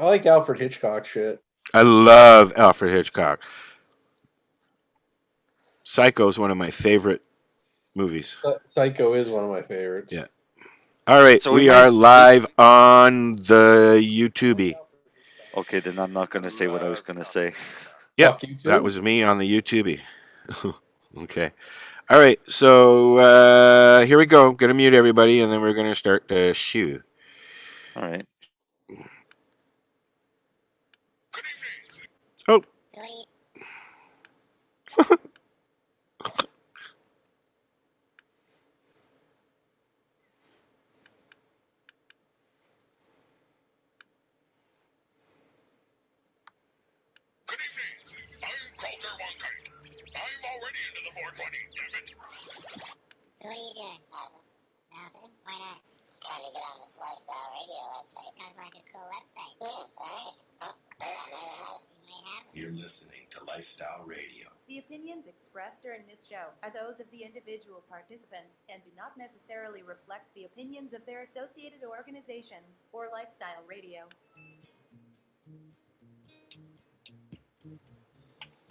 I like Alfred Hitchcock shit. I love Alfred Hitchcock. Psycho is one of my favorite movies. Psycho is one of my favorites. Yeah. All right, So we are live on the YouTube. Okay, then I'm not going to say what I was going to say. Yep, that was me on the YouTube. Okay. All right, so here we go. I'm going to mute everybody, and then we're going to start the shoe. All right. Oh. What are you doing? Nothing. Why not? Trying to get on this Lifestyle Radio website. Sounds like a cool website. Yeah, it's alright. Oh, I might have it. You may have it. You're listening to Lifestyle Radio. The opinions expressed during this show are those of the individual participants and do not necessarily reflect the opinions of their associated organizations or Lifestyle Radio.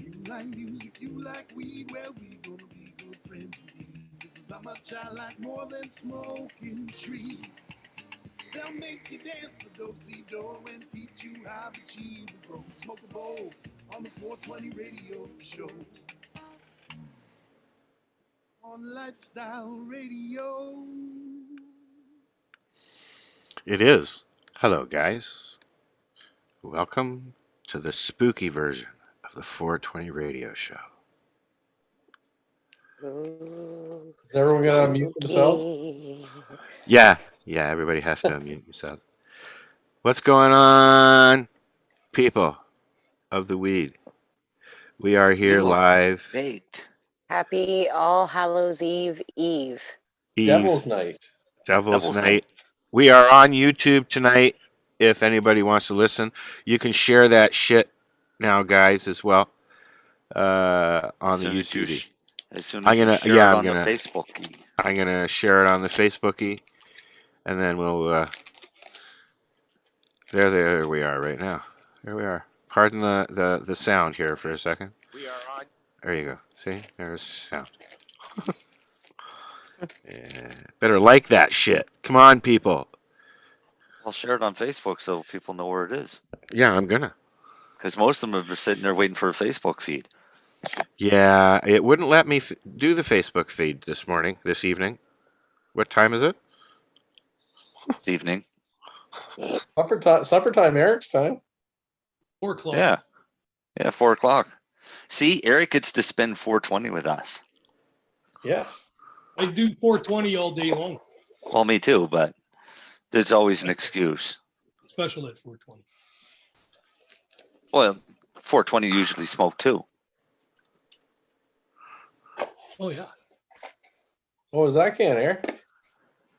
You like music, you like weed, well, we gonna be good friends indeed. This is how much I like more than smoking trees. They'll make you dance the do-si-do and teach you how to chew the grow. Smoke a bowl on the 420 radio show. On Lifestyle Radio. It is. Hello, guys. Welcome to the spooky version of the 420 radio show. Is everyone going to unmute themselves? Yeah, everybody has to unmute themselves. What's going on, people of the weed? We are here live. Baked. Happy All Hallows Eve. Devil's Night. Devil's Night. We are on YouTube tonight. If anybody wants to listen, you can share that shit now, guys, as well. On the YouTube. As soon as you share it on the Facebookie. I'm gonna share it on the Facebookie, and then we'll. There we are right now. There we are. Pardon the sound here for a second. We are on. There you go. See, there's sound. Yeah. Better like that shit. Come on, people. I'll share it on Facebook so people know where it is. Yeah, I'm gonna. Because most of them are sitting there waiting for a Facebook feed. Yeah, it wouldn't let me do the Facebook feed this evening. What time is it? Evening. Supper time, Eric's time. 4 o'clock. Yeah, 4 o'clock. See, Eric gets to spend 420 with us. Yes. I do 420 all day long. Well, me too, but there's always an excuse. Special at 420. Well, 420 usually smoke too. Oh, yeah. What was that can, Eric?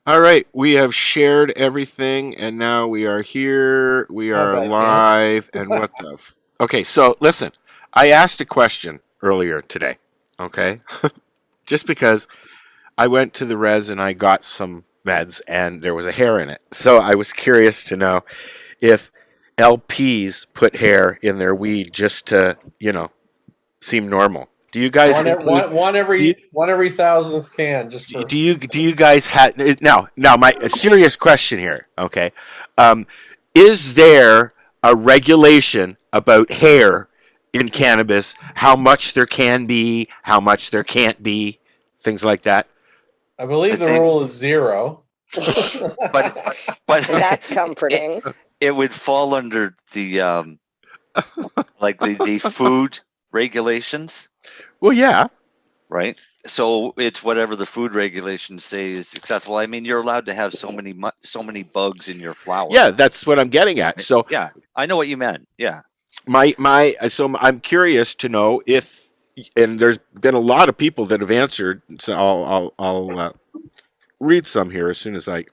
All right, we have shared everything, and now we are here. We are live, and what the... Okay, so listen. I asked a question earlier today, okay? Just because I went to the res and I got some meds, and there was a hair in it. So I was curious to know if LPs put hair in their weed just to, seem normal. Do you guys one every 1,000th can? Just for... do you guys have now? A serious question here. Okay, is there a regulation about hair in cannabis? How much there can be? How much there can't be? Things like that. I believe the rule is 0. but that's comforting. It would fall under the like the food regulations. Well, yeah. Right. So it's whatever the food regulations say is acceptable. I mean, you're allowed to have so many bugs in your flour. Yeah, that's what I'm getting at. So yeah, I know what you meant. Yeah. So I'm curious to know if, and there's been a lot of people that have answered. So I'll read some here as soon as I.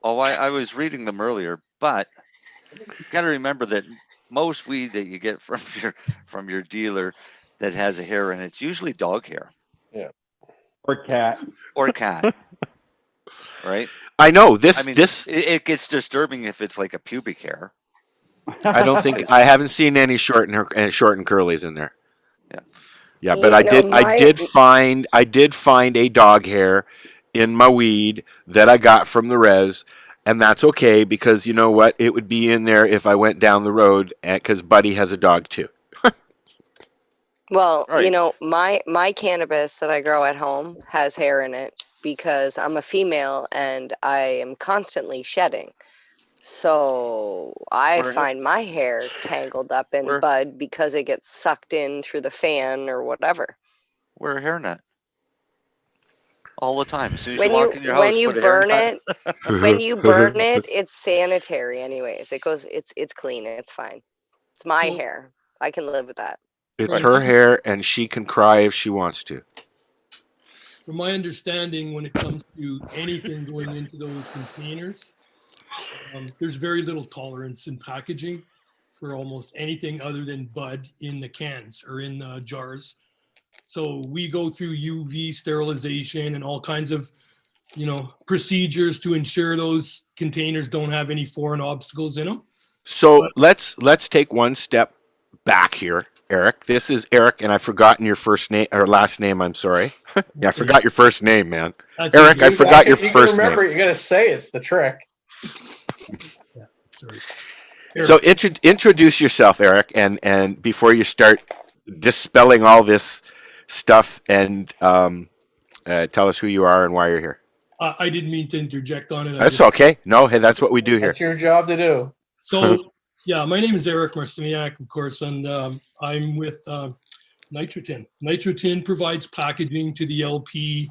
Oh, I was reading them earlier, but you got to remember that most weed that you get from your dealer that has a hair in it's usually dog hair. Yeah. Or cat. Right? I know it gets disturbing if it's like a pubic hair. I don't think I haven't seen any short and curlies in there. Yeah. Yeah, but You know, I did find a dog hair in my weed that I got from the res, and that's okay because you know what? It would be in there if I went down the road because Buddy has a dog too. well, Right. you know, my cannabis that I grow at home has hair in it because I'm a female and I am constantly shedding. So I Where- find my hair tangled up in Where- bud because it gets sucked in through the fan or whatever. Wear a hairnet all the time. As soon as When you walk in your house, when you put a burn hairnet. it, when you burn it, it's sanitary anyways. It's clean. It's fine. It's my So- hair. I can live with that. It's her hair, and she can cry if she wants to. From my understanding, when it comes to anything going into those containers, there's very little tolerance in packaging for almost anything other than bud in the cans or in jars. So we go through UV sterilization and all kinds of, procedures to ensure those containers don't have any foreign obstacles in them. So let's take one step back here, Eric. This is Eric, and I've forgotten your first name or last name. I'm sorry. Yeah, I forgot your first name, man. That's Eric, okay. I forgot your You first can remember name. it, you gotta say it's the trick. Yeah, sorry. So introduce yourself, Eric, and before you start dispelling all this stuff, and tell us who you are and why you're here. I didn't mean to interject on it. That's okay. No, hey, that's what we do here. That's your job to do. So, yeah, my name is Eric Marciniak, of course, and I'm with Nitrotin. Nitrotin provides packaging to the LP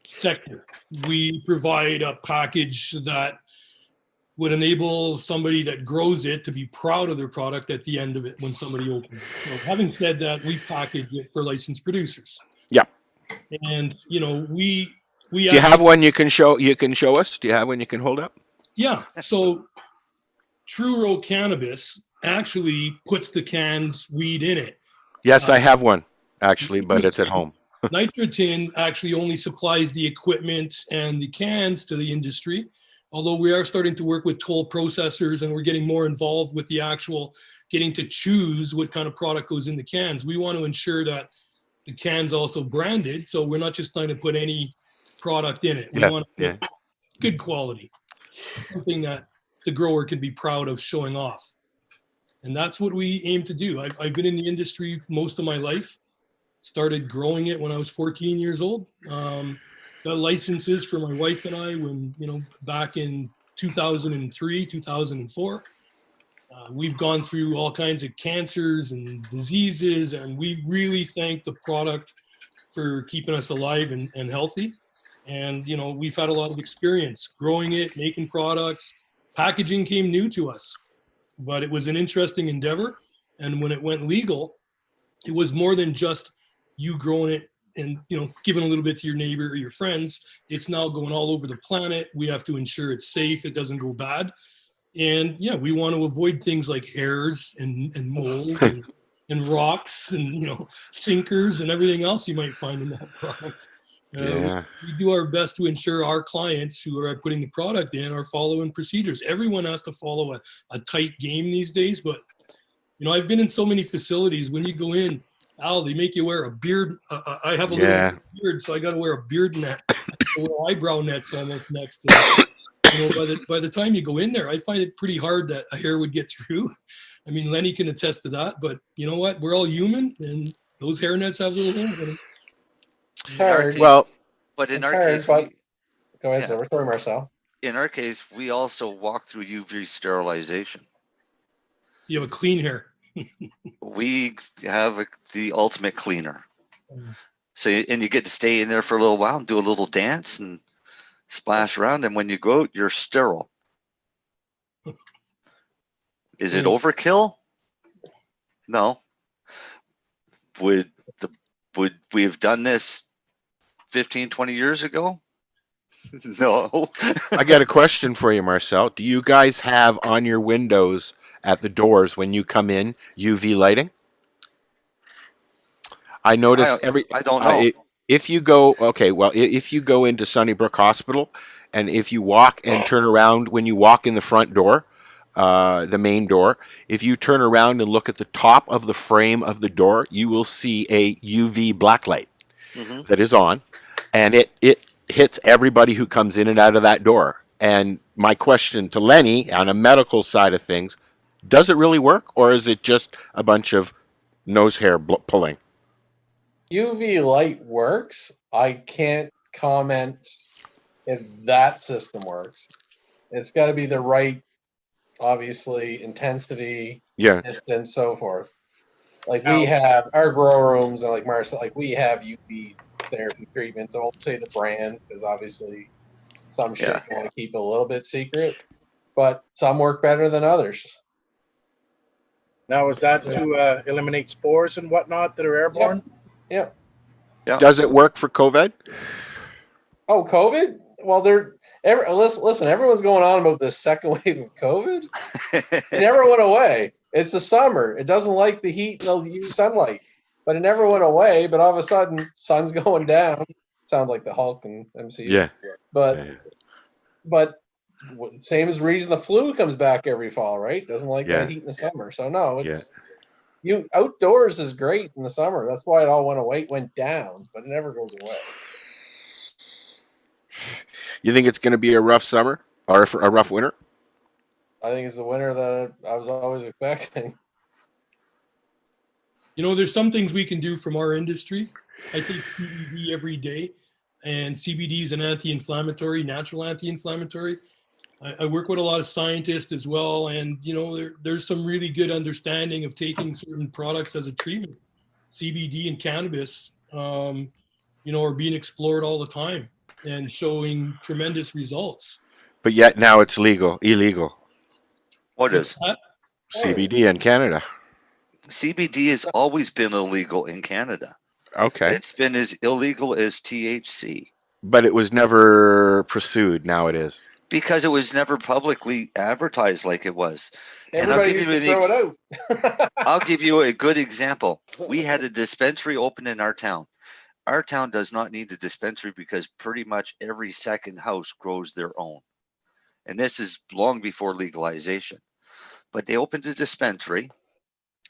sector. We provide a package that would enable somebody that grows it to be proud of their product at the end of it when somebody opens it. So having said that, we package it for licensed producers. Yeah. And, we Do you have one you can show? You can show us. Do you have one you can hold up? Yeah. So True Row Cannabis actually puts the cans weed in it. Yes, I have one actually, but it's at home. Nitrotin actually only supplies the equipment and the cans to the industry, although we are starting to work with toll processors and we're getting more involved with the actual getting to choose what kind of product goes in the cans. We want to ensure that the can's also branded, so we're not just trying to put any product in it. We want to put good quality, something that the grower can be proud of showing off. And that's what we aim to do. I've been in the industry most of my life. Started growing it when I was 14 years old. Got licenses for my wife and I when, back in 2003, 2004. We've gone through all kinds of cancers and diseases, and we really thank the product for keeping us alive and healthy. And, we've had a lot of experience growing it, making products. Packaging came new to us, but it was an interesting endeavor. And when it went legal, it was more than just you growing it and, giving a little bit to your neighbor or your friends. It's now going all over the planet. We have to ensure it's safe. It doesn't go bad. And yeah, we want to avoid things like hairs and mold and rocks and, sinkers and everything else you might find in that product. We do our best to ensure our clients who are putting the product in are following procedures. Everyone has to follow a tight game these days, but I've been in so many facilities. When you go in, Al, they make you wear a beard. I have a little beard, so I got to wear a beard net. I wear eyebrow nets almost next to it. By the time you go in there, I find it pretty hard that a hair would get through. I mean, Lenny can attest to that, but you know what? We're all human, and those hair nets have little holes in them. But in It's our hard, case, but go ahead, sir. We're sorry, Marcel. in our case, we also walk through UV sterilization. You have a clean hair. We have the ultimate cleaner. So, and you get to stay in there for a little while and do a little dance and splash around. And when you go out, you're sterile. Is it overkill? No. Would we have done this 15, 20 years ago? No. I got a question for you, Marcel. Do you guys have on your windows at the doors when you come in UV lighting? I notice I don't know. If you go, if you go into Sunnybrook Hospital and if you walk and turn around when you walk in the front door, the main door. If you turn around and look at the top of the frame of the door, you will see a UV blacklight Mhm. that is on, and it hits everybody who comes in and out of that door. And my question to Lenny on a medical side of things, does it really work, or is it just a bunch of nose hair pulling? UV light works. I can't comment if that system works. It's got to be the right, obviously, intensity, Yeah, distance, so forth. Like Now- we have our grow rooms, and like Marcel, like we have UV therapy treatments. I won't say the brands because obviously some shit Yeah. you want to keep a little bit secret, but some work better than others. Now, is that to eliminate spores and whatnot that are airborne? Yep. does it work for COVID? Oh, COVID? Well, listen. Everyone's going on about this second wave of COVID. It never went away. It's the summer. It doesn't like the heat and the UV sunlight, but it never went away. But all of a sudden, sun's going down. Sounds like the Hulk and MCU. Yeah. But Yeah. but same as reason the flu comes back every fall, right? Doesn't like Yeah. that heat in the summer. So no, it's Yeah. you outdoors is great in the summer. That's why it all went down, but it never goes away. You think it's going to be a rough summer or a rough winter? I think it's the winter that I was always expecting. You know, there's some things we can do from our industry. I take CBD every day, and CBD is an anti-inflammatory, natural anti-inflammatory. I work with a lot of scientists as well, and you know, there's some really good understanding of taking certain products as a treatment. CBD and cannabis, you know, are being explored all the time and showing tremendous results. But yet now it's illegal. What What's is? that? CBD in Canada. CBD has always been illegal in Canada. Okay. It's been as illegal as THC But it was never pursued. Now it is. because it was never publicly advertised like it was. And I'll Everybody give used you to an throw it out. I'll give you a good example. We had a dispensary open in our town. Our town does not need a dispensary because pretty much every second house grows their own. And this is long before legalization. But they opened a dispensary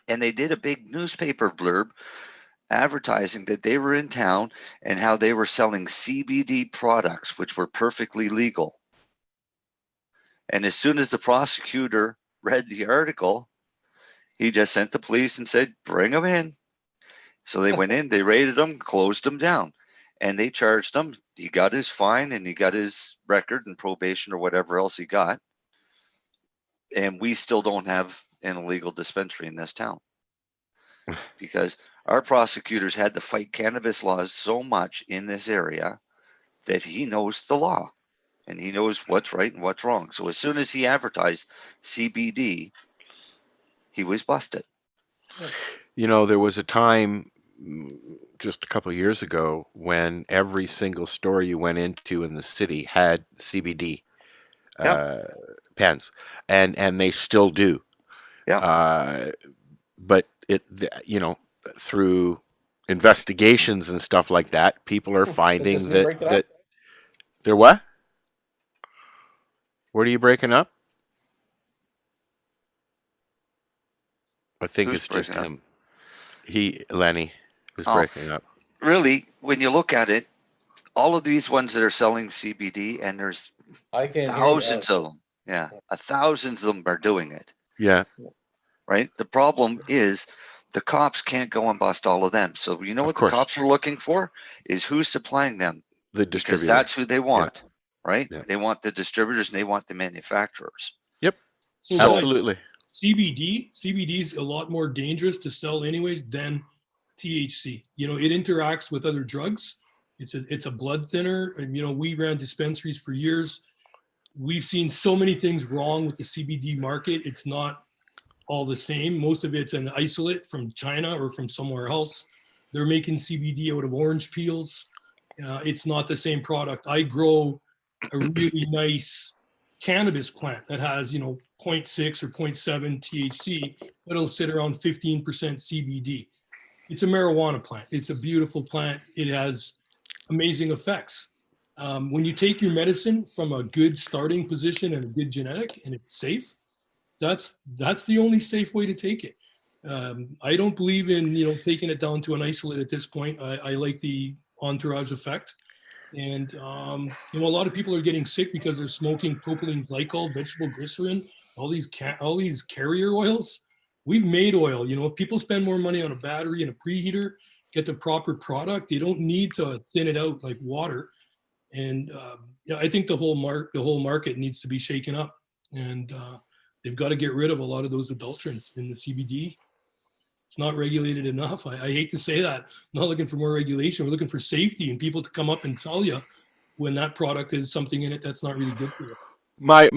and they did a big newspaper blurb advertising that they were in town and how they were selling CBD products, which were perfectly legal. And as soon as the prosecutor read the article, he just sent the police and said, bring them in. So they went in, they raided him, closed him down, and they charged him. He got his fine and he got his record and probation or whatever else he got. And we still don't have an illegal dispensary in this town because our prosecutors had to fight cannabis laws so much in this area that he knows the law and he knows what's right and what's wrong. So as soon as he advertised CBD, he was busted. You know, there was a time just a couple of years ago when every single store you went into in the city had CBD pens, and they still do. Yeah. But you know, through investigations and stuff like that, people are finding just me breaking up? that they're what? What are you breaking up? I think Who's it's just breaking up? him. Lenny is Oh. breaking up. Really, when you look at it, all of these ones that are selling CBD, and there's I can't thousands of them. Yeah, thousands of them are doing it. Yeah, Right. The problem is the cops can't go and bust all of them. So you know Of what course. the cops are looking for is who's supplying them the because distributor. that's who they want. Right. Yeah. They want the distributors and they want the manufacturers. So Doug, Absolutely. CBD is a lot more dangerous to sell anyways than THC. You know, it interacts with other drugs. It's a blood thinner. And, you know, we ran dispensaries for years. We've seen so many things wrong with the CBD market. It's not all the same. Most of it's an isolate from China or from somewhere else. They're making CBD out of orange peels. It's not the same product. I grow a really nice cannabis plant that has, you know, 0.6 or 0.7 THC, but it'll sit around 15% CBD. It's a marijuana plant. It's a beautiful plant. It has amazing effects. When you take your medicine from a good starting position and a good genetic and it's safe, that's the only safe way to take it. I don't believe in, taking it down to an isolate at this point. I like the entourage effect. And, a lot of people are getting sick because they're smoking propylene glycol, vegetable glycerin, all these carrier oils. We've made oil. If people spend more money on a battery and a preheater, get the proper product, they don't need to thin it out like water. And I think the whole market needs to be shaken up, and they've got to get rid of a lot of those adulterants in the CBD. It's not regulated enough. I hate to say that. I'm not looking for more regulation. We're looking for safety and people to come up and tell you when that product is something in it that's not really good for you. My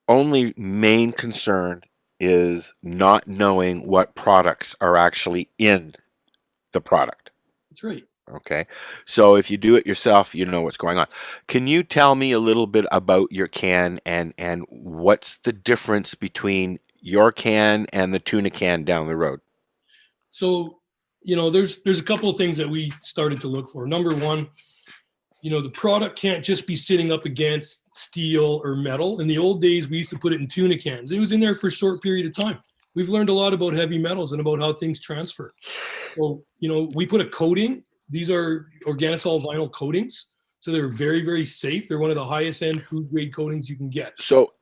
only main concern is not knowing what products are actually in the product. That's right. Okay. So if you do it yourself, you know what's going on. Can you tell me a little bit about your can and what's the difference between your can and the tuna can down the road? So, there's a couple of things that we started to look for. Number one, the product can't just be sitting up against steel or metal. In the old days, we used to put it in tuna cans. It was in there for a short period of time. We've learned a lot about heavy metals and about how things transfer. So, we put a coating. These are Organosol vinyl coatings. So they're very, very safe. They're one of the highest end food grade coatings you can get. So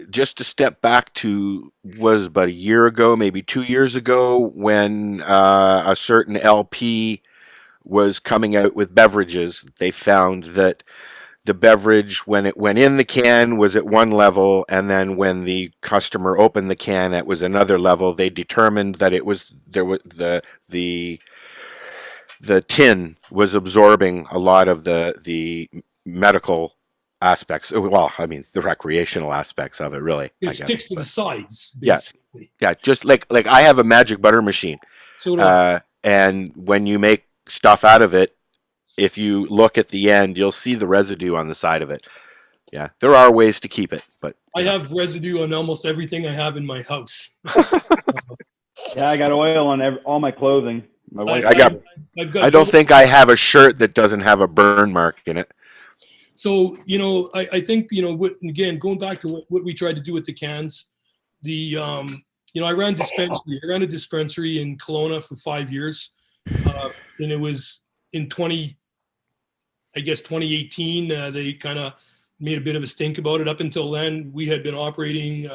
just to step back to, was about a year ago, maybe 2 years ago, when a certain LP was coming out with beverages, they found that the beverage, when it went in the can, was at one level, and then when the customer opened the can, it was another level. They determined that the tin was absorbing a lot of the medical aspects. Well, I mean, the recreational aspects of it, really. It sticks to the sides, Yeah. basically. Yeah, just like I have a magic butter machine. So do I. And when you make stuff out of it, if you look at the end, you'll see the residue on the side of it. Yeah, there are ways to keep it, but I have residue on almost everything I have in my house. Yeah, I got oil on all my clothing. My wife. I don't think I have a shirt that doesn't have a burn mark in it. So, I think, again, going back to what we tried to do with the cans, I ran a dispensary in Kelowna for 5 years. And it was in 2018, they kind of made a bit of a stink about it. Up until then, we had been operating,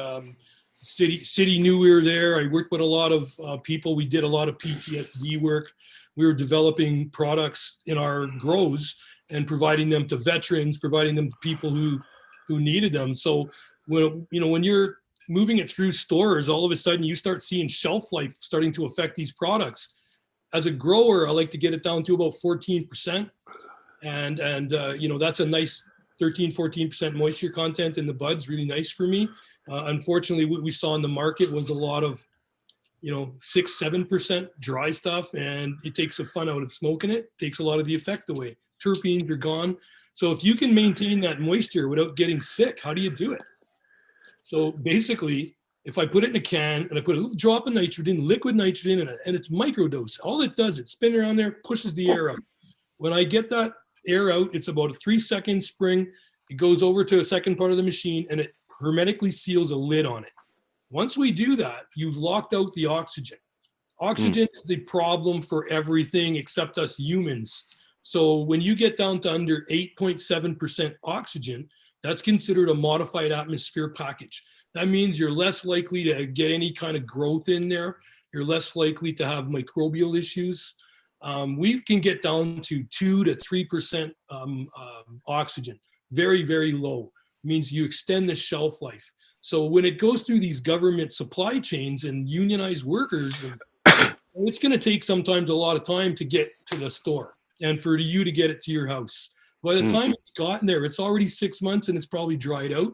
City knew we were there. I worked with a lot of people. We did a lot of PTSD work. We were developing products in our grows and providing them to veterans, providing them to people who needed them. So when you're moving it through stores, all of a sudden you start seeing shelf life starting to affect these products. As a grower, I like to get it down to about 14%. And that's a nice 13-14% moisture content in the buds, really nice for me. Unfortunately, what we saw in the market was a lot of 6-7% dry stuff, and it takes the fun out of smoking it, takes a lot of the effect away. Terpenes are gone. So if you can maintain that moisture without getting sick, how do you do it? So basically, if I put it in a can and I put a little drop of nitrogen, liquid nitrogen, and it's microdose, all it does, it spins around there, pushes the air out. When I get that air out, it's about a 3-second spring. It goes over to a second part of the machine, and it hermetically seals a lid on it. Once we do that, you've locked out the oxygen. Oxygen is the problem for everything except us humans. So when you get down to under 8.7% oxygen, that's considered a modified atmosphere package. That means you're less likely to get any kind of growth in there. You're less likely to have microbial issues. We can get down to 2 to 3% oxygen. Very, very low. It means you extend the shelf life. So when it goes through these government supply chains and unionized workers, it's going to take sometimes a lot of time to get to the store and for you to get it to your house. By the time it's gotten there, it's already 6 months and it's probably dried out.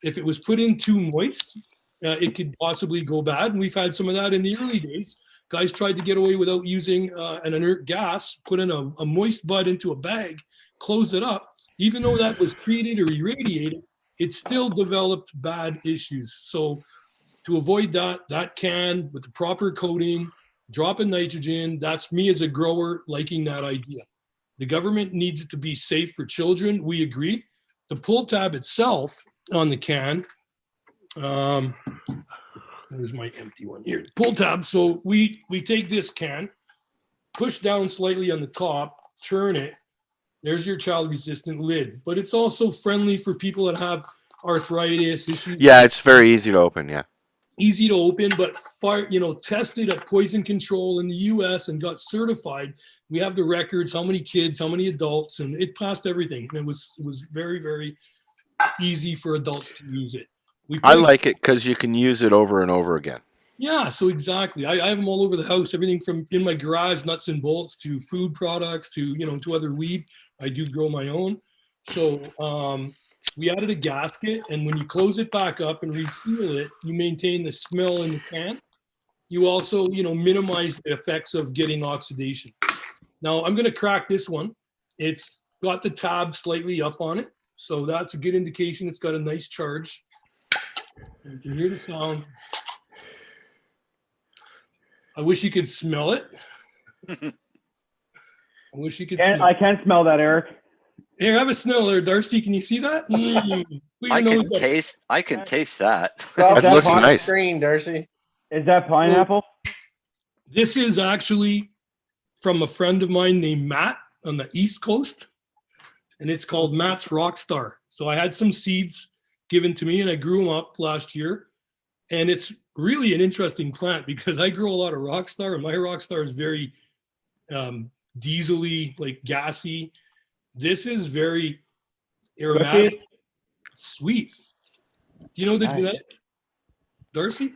If it was put in too moist, it could possibly go bad. And we've had some of that in the early days. Guys tried to get away without using an inert gas, put in a moist bud into a bag, close it up. Even though that was treated or irradiated, it still developed bad issues. So to avoid that can with the proper coating, drop in nitrogen, that's me as a grower liking that idea. The government needs it to be safe for children. We agree. The pull tab itself on the can. There's my empty one here. Pull tab. So we take this can, push down slightly on the top, turn it. There's your child resistant lid, but it's also friendly for people that have arthritis issues. Yeah, it's very easy to open. Yeah. Easy to open, but tested at poison control in the US and got certified. We have the records, how many kids, how many adults, and it passed everything. And it was very, very easy for adults to use it. I like it because you can use it over and over again. Yeah, so exactly. I have them all over the house, everything from in my garage, nuts and bolts, to food products, to, to other weed. I do grow my own. So we added a gasket, and when you close it back up and reseal it, you maintain the smell in the can. You also, minimize the effects of getting oxidation. Now I'm going to crack this one. It's got the tab slightly up on it. So that's a good indication it's got a nice charge. And you can hear the sound. I wish you could smell it. I wish you could smell I can smell that, Eric. Here, have a smell there, Darcy. Can you see that? Put your I nose can up. taste that. Stop That looks on the nice. screen, Darcy. Is that pineapple? This is actually from a friend of mine named Matt on the East Coast, and it's called Matt's Rockstar. So I had some seeds given to me, and I grew them up last year. And it's really an interesting plant because I grow a lot of Rockstar, and my Rockstar is very diesel-y, like gassy. This is very aromatic, sweet. Do you know the Nice. genetic, Darcy?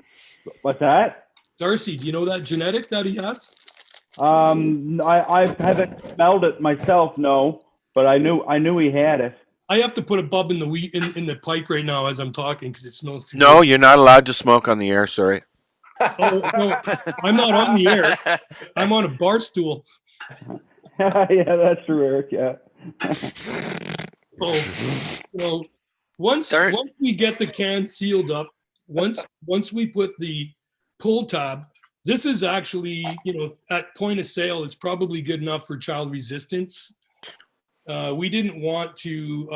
What's that? Darcy, do you know that genetic that he has? I haven't smelled it myself, no, but I knew he had it. I have to put a bub in the wheat in the pipe right now as I'm talking because it smells too No, good. you're not allowed to smoke on the air. Sorry. Oh, no, I'm not on the air. I'm on a bar stool. Yeah, that's true, Eric. Yeah. So, once we get the can sealed up, once we put the pull tab, this is actually, at point of sale, it's probably good enough for child resistance. We didn't want to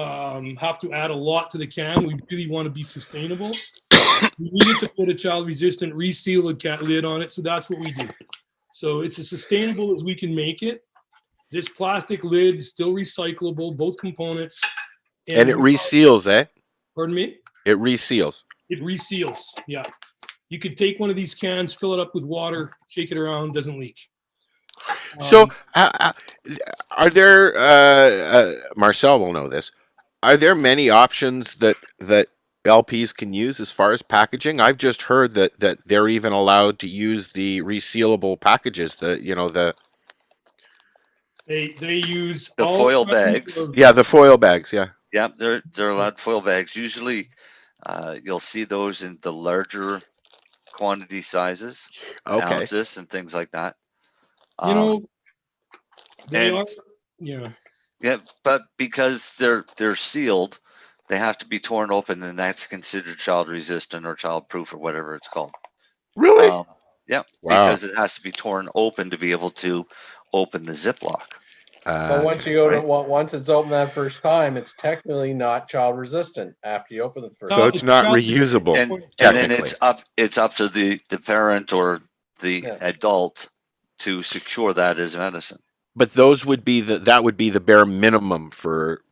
have to add a lot to the can. We really want to be sustainable. We needed to put a child resistant reseal lid on it, so that's what we do. So it's as sustainable as we can make it. This plastic lid is still recyclable, both components. And it reseals, eh? Pardon me? It reseals. It reseals, yeah. You could take one of these cans, fill it up with water, shake it around, doesn't leak. So, are there? Marcel will know this. Are there many options that LPs can use as far as packaging? I've just heard that they're even allowed to use the resealable packages. They use the foil bags. Yeah, the foil bags. Yeah. Yeah, they're allowed foil bags. Usually, you'll see those in the larger quantity sizes, ounces, and things like that. They are, yeah. Yeah, but because they're sealed, they have to be torn open, and that's considered child resistant or child proof or whatever it's called. Really? Yeah, Wow. because it has to be torn open to be able to open the Ziploc. But once you go to once it's open that first time, it's technically not child resistant after you open the first. So it's not reusable. And then it's up to the parent or the adult to secure that as medicine. But those would be that would be the bare minimum for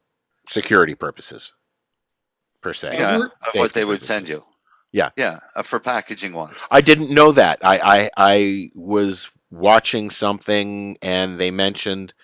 security purposes, per se. Yeah, of what Safety they would purposes. send you. Yeah. Yeah, for packaging ones. I didn't know that. I was watching something and they mentioned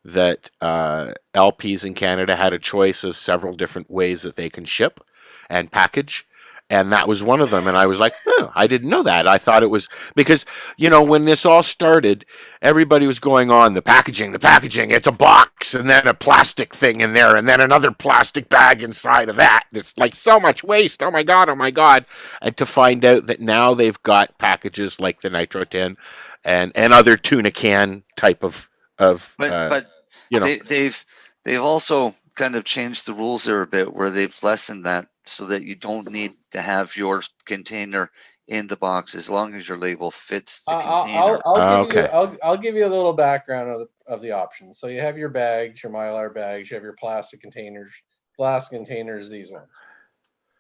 that LPs in Canada had a choice of several different ways that they can ship and package. And that was one of them. And I was like, oh, I didn't know that. I thought it was because, when this all started, everybody was going on the packaging, it's a box and then a plastic thing in there and then another plastic bag inside of that. It's like so much waste. Oh my God. And to find out that now they've got packages like the Nitro Tin and other tuna can type of But they've also kind of changed the rules there a bit where they've lessened that so that you don't need to have your container in the box as long as your label fits the container. I'll give you a little background of the options. So you have your bags, your Mylar bags, you have your plastic containers, glass containers, these ones.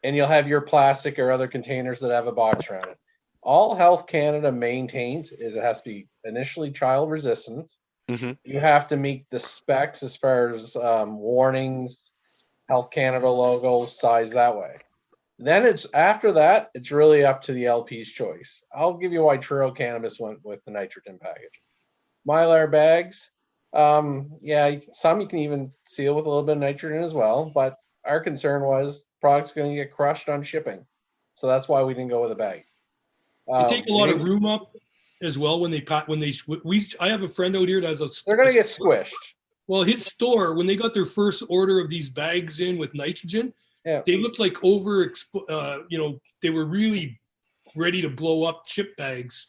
and you'll have your plastic or other containers that have a box around it. All Health Canada maintains is it has to be initially child resistant. Mm-hmm. You have to meet the specs as far as warnings, Health Canada logo, size that way. Then it's after that, it's really up to the LP's choice. I'll give you why Truro Cannabis went with the nitrogen package. Mylar bags, yeah, some you can even seal with a little bit of nitrogen as well, but our concern was product's going to get crushed on shipping. So that's why we didn't go with a bag. They take a lot of room up as well when they pack. I have a friend out here that has a. They're going to get squished. Well, his store, when they got their first order of these bags in with nitrogen, they looked like they were really ready to blow up chip bags.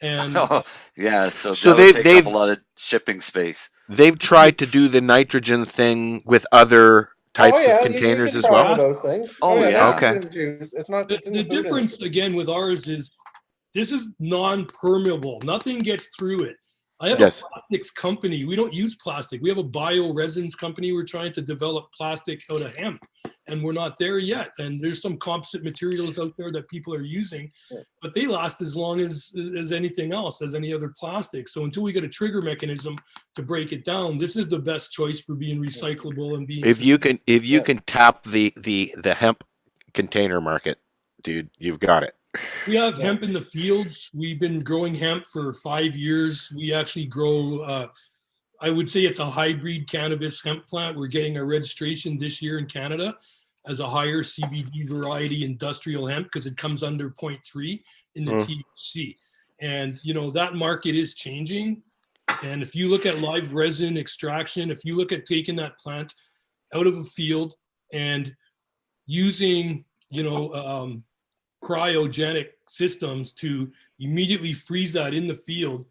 And yeah, so they've take up a lot of shipping space. They've tried to do the nitrogen thing with other types of containers as well. Those things. Okay. It's not the difference again with ours is this is non-permeable. Nothing gets through it. I have a plastics company. We don't use plastic. We have a bio-resins company. We're trying to develop plastic out of hemp, and we're not there yet. And there's some composite materials out there that people are using, but they last as long as anything else, as any other plastic. So until we get a trigger mechanism to break it down, this is the best choice for being recyclable and being. If you can tap the hemp container market, dude, you've got it. We have hemp in the fields. We've been growing hemp for 5 years. We actually grow, I would say it's a hybrid cannabis hemp plant. We're getting our registration this year in Canada as a higher CBD variety industrial hemp because it comes under 0.3 in the THC. And, that market is changing. And if you look at live resin extraction, if you look at taking that plant out of a field and using, cryogenic systems to immediately freeze that in the field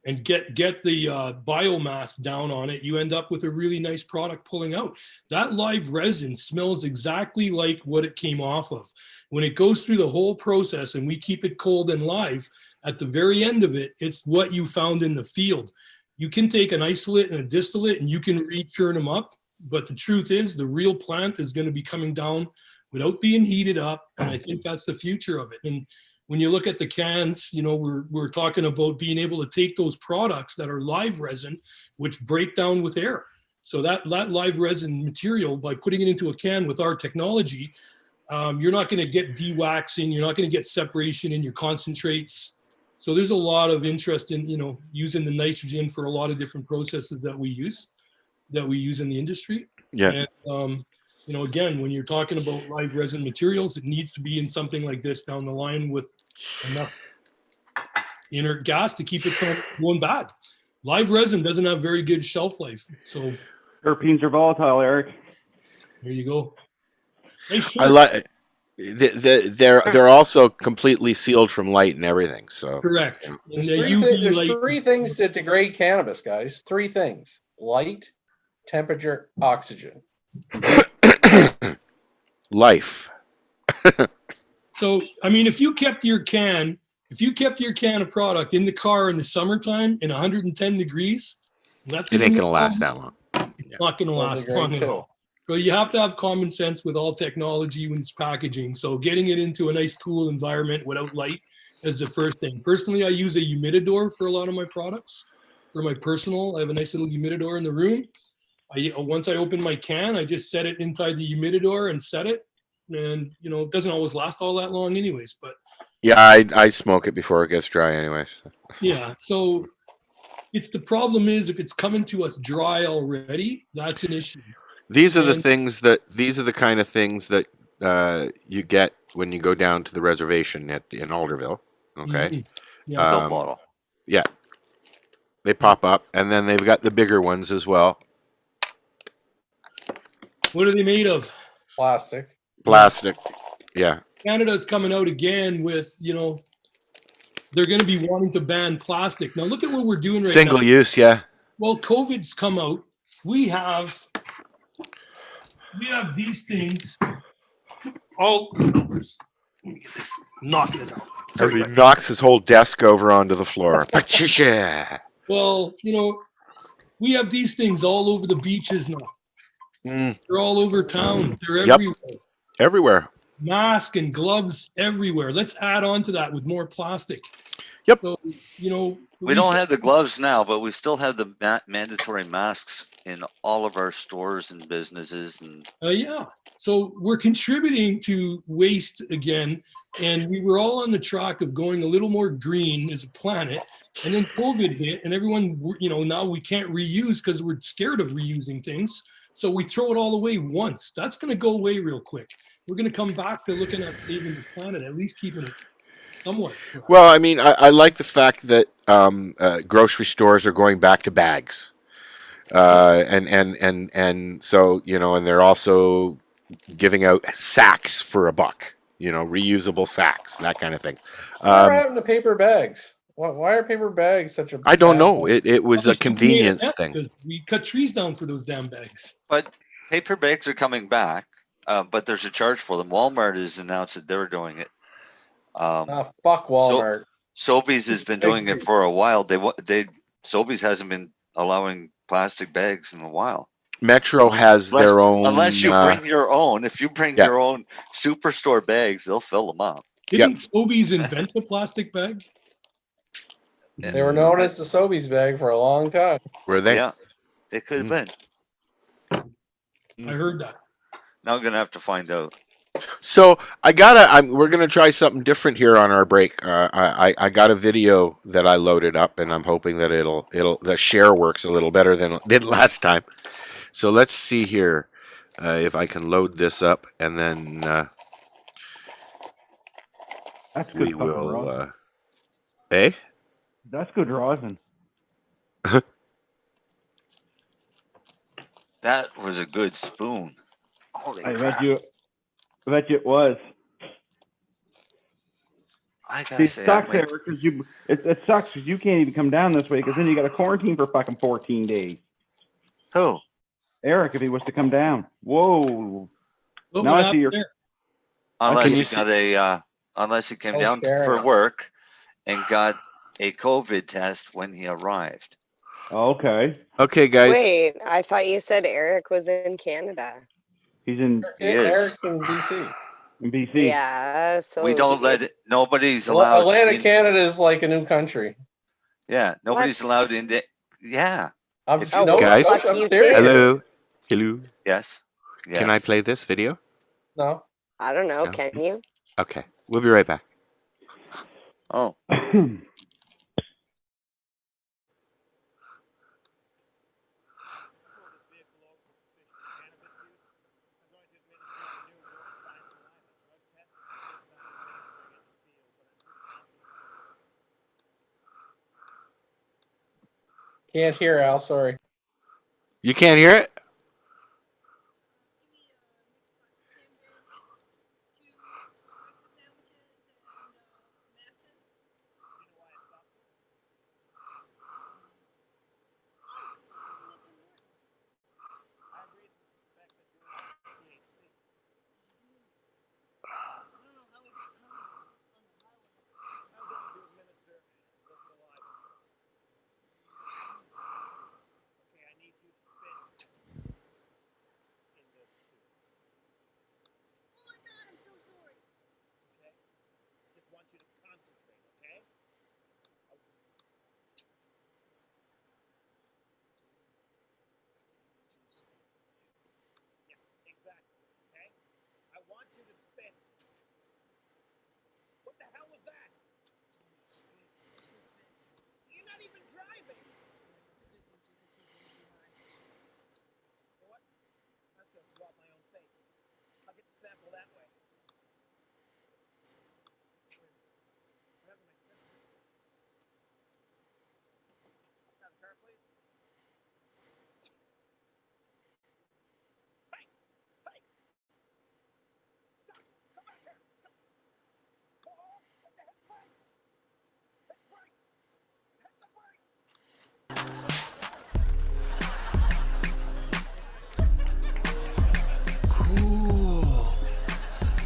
and get the biomass down on it, you end up with a really nice product pulling out. That live resin smells exactly like what it came off of. When it goes through the whole process and we keep it cold and live, at the very end of it, it's what you found in the field. You can take an isolate and a distillate and you can re-churn them up, but the truth is the real plant is going to be coming down without being heated up, and I think that's the future of it. And when you look at the cans, we're talking about being able to take those products that are live resin, which break down with air. So that live resin material, by putting it into a can with our technology, you're not going to get dewaxing, you're not going to get separation in your concentrates. So there's a lot of interest in using the nitrogen for a lot of different processes that we use in the industry. Yeah. And, again, when you're talking about live resin materials, it needs to be in something like this down the line with enough inert gas to keep it from going bad. Live resin doesn't have very good shelf life. So terpenes are volatile, Eric. There you go. Hey, I like they're also completely sealed from light and everything. So correct. And there's three things that degrade cannabis, guys. 3 things: light, temperature, oxygen. Life. So, if you kept your can of product in the car in the summertime in 110 degrees, it ain't gonna last that long. It's not gonna last long at all. So you have to have common sense with all technology when it's packaging. So getting it into a nice cool environment without light is the first thing. Personally, I use a humidor for a lot of my products. For my personal, I have a nice little humidor in the room. Once I open my can, I just set it inside the humidor and set it. And, it doesn't always last all that long anyways, but. Yeah, I smoke it before it gets dry anyways. Yeah, so it's the problem is if it's coming to us dry already, that's an issue. These are the kind of things that you get when you go down to the reservation in Alderville. Okay. Mm-hmm. Yeah. Bottle. Yeah. They pop up, and then they've got the bigger ones as well. What are they made of? Plastic. Yeah. Canada's coming out again with, they're going to be wanting to ban plastic. Now look at what we're doing right now. Single use, yeah. Well, COVID's come out. We have these things. Oh, let me get this. Knocking it out. As he knocks his whole desk over onto the floor. Patricia. Well, we have these things all over the beaches now. They're all over town. They're everywhere. Everywhere. Mask and gloves everywhere. Let's add on to that with more plastic. Yep. So, you know, We don't have the gloves now, but we still have the mandatory masks in all of our stores and businesses. And yeah. So we're contributing to waste again. And we were all on the track of going a little more green as a planet. And then COVID hit, and everyone, you know, now we can't reuse because we're scared of reusing things. So we throw it all away once. That's going to go away real quick. We're going to come back to looking at saving the planet, at least keeping it somewhat fresh. Well, I mean, I like the fact that grocery stores are going back to bags, and so, you know, and they're also giving out sacks for $1. You know, reusable sacks, that kind of thing. What happened to paper bags? Why are paper bags such a? I don't know. bad- It was a convenience thing. We cut trees down for those damn bags. but paper bags are coming back, but there's a charge for them. Walmart has announced that they're doing it. Oh, fuck Walmart. Sobeys has been doing it for a while. Sobeys hasn't been allowing plastic bags in a while. Metro has their own. Unless you bring your own. If you bring yeah. your own superstore bags, they'll fill them up. Didn't Sobeys invent the plastic bag? They were known as the Sobeys bag for a long time. Were they? Yeah, they could have been. I heard that. Now I'm gonna have to find out. So we're gonna try something different here on our break. I got a video that I loaded up, and I'm hoping that the share works a little better than it did last time. So let's see here if I can load this up, and then That's good we fucking will. rosin. Eh? That's good rosin. That was a good spoon. Holy I crap! bet you it was. I See, gotta it say, sucks, Eric, because it sucks because you can't even come down this way because then you got to quarantine for fucking 14 days. who? Eric, if he was to come down, whoa. What Now would I see your. happen there? Unless you he see- got unless he came Oh, down Sharon. for work and got a COVID test when he arrived. Okay, Okay, guys. Wait, I thought you said Eric was in Canada. he's in He is. Eric's in BC. BC. Yeah, so We don't let it, nobody's allowed. Atlantic in- Canada is like a new country. Yeah, nobody's What? allowed in. Yeah. I'm If no, you- Guys? I'm You serious. too. Hello. Hello. Yes. Can I play this video? No. I don't know. No. Can you? Okay. We'll be right back. Oh, Can't hear, Al. Sorry. You can't hear it?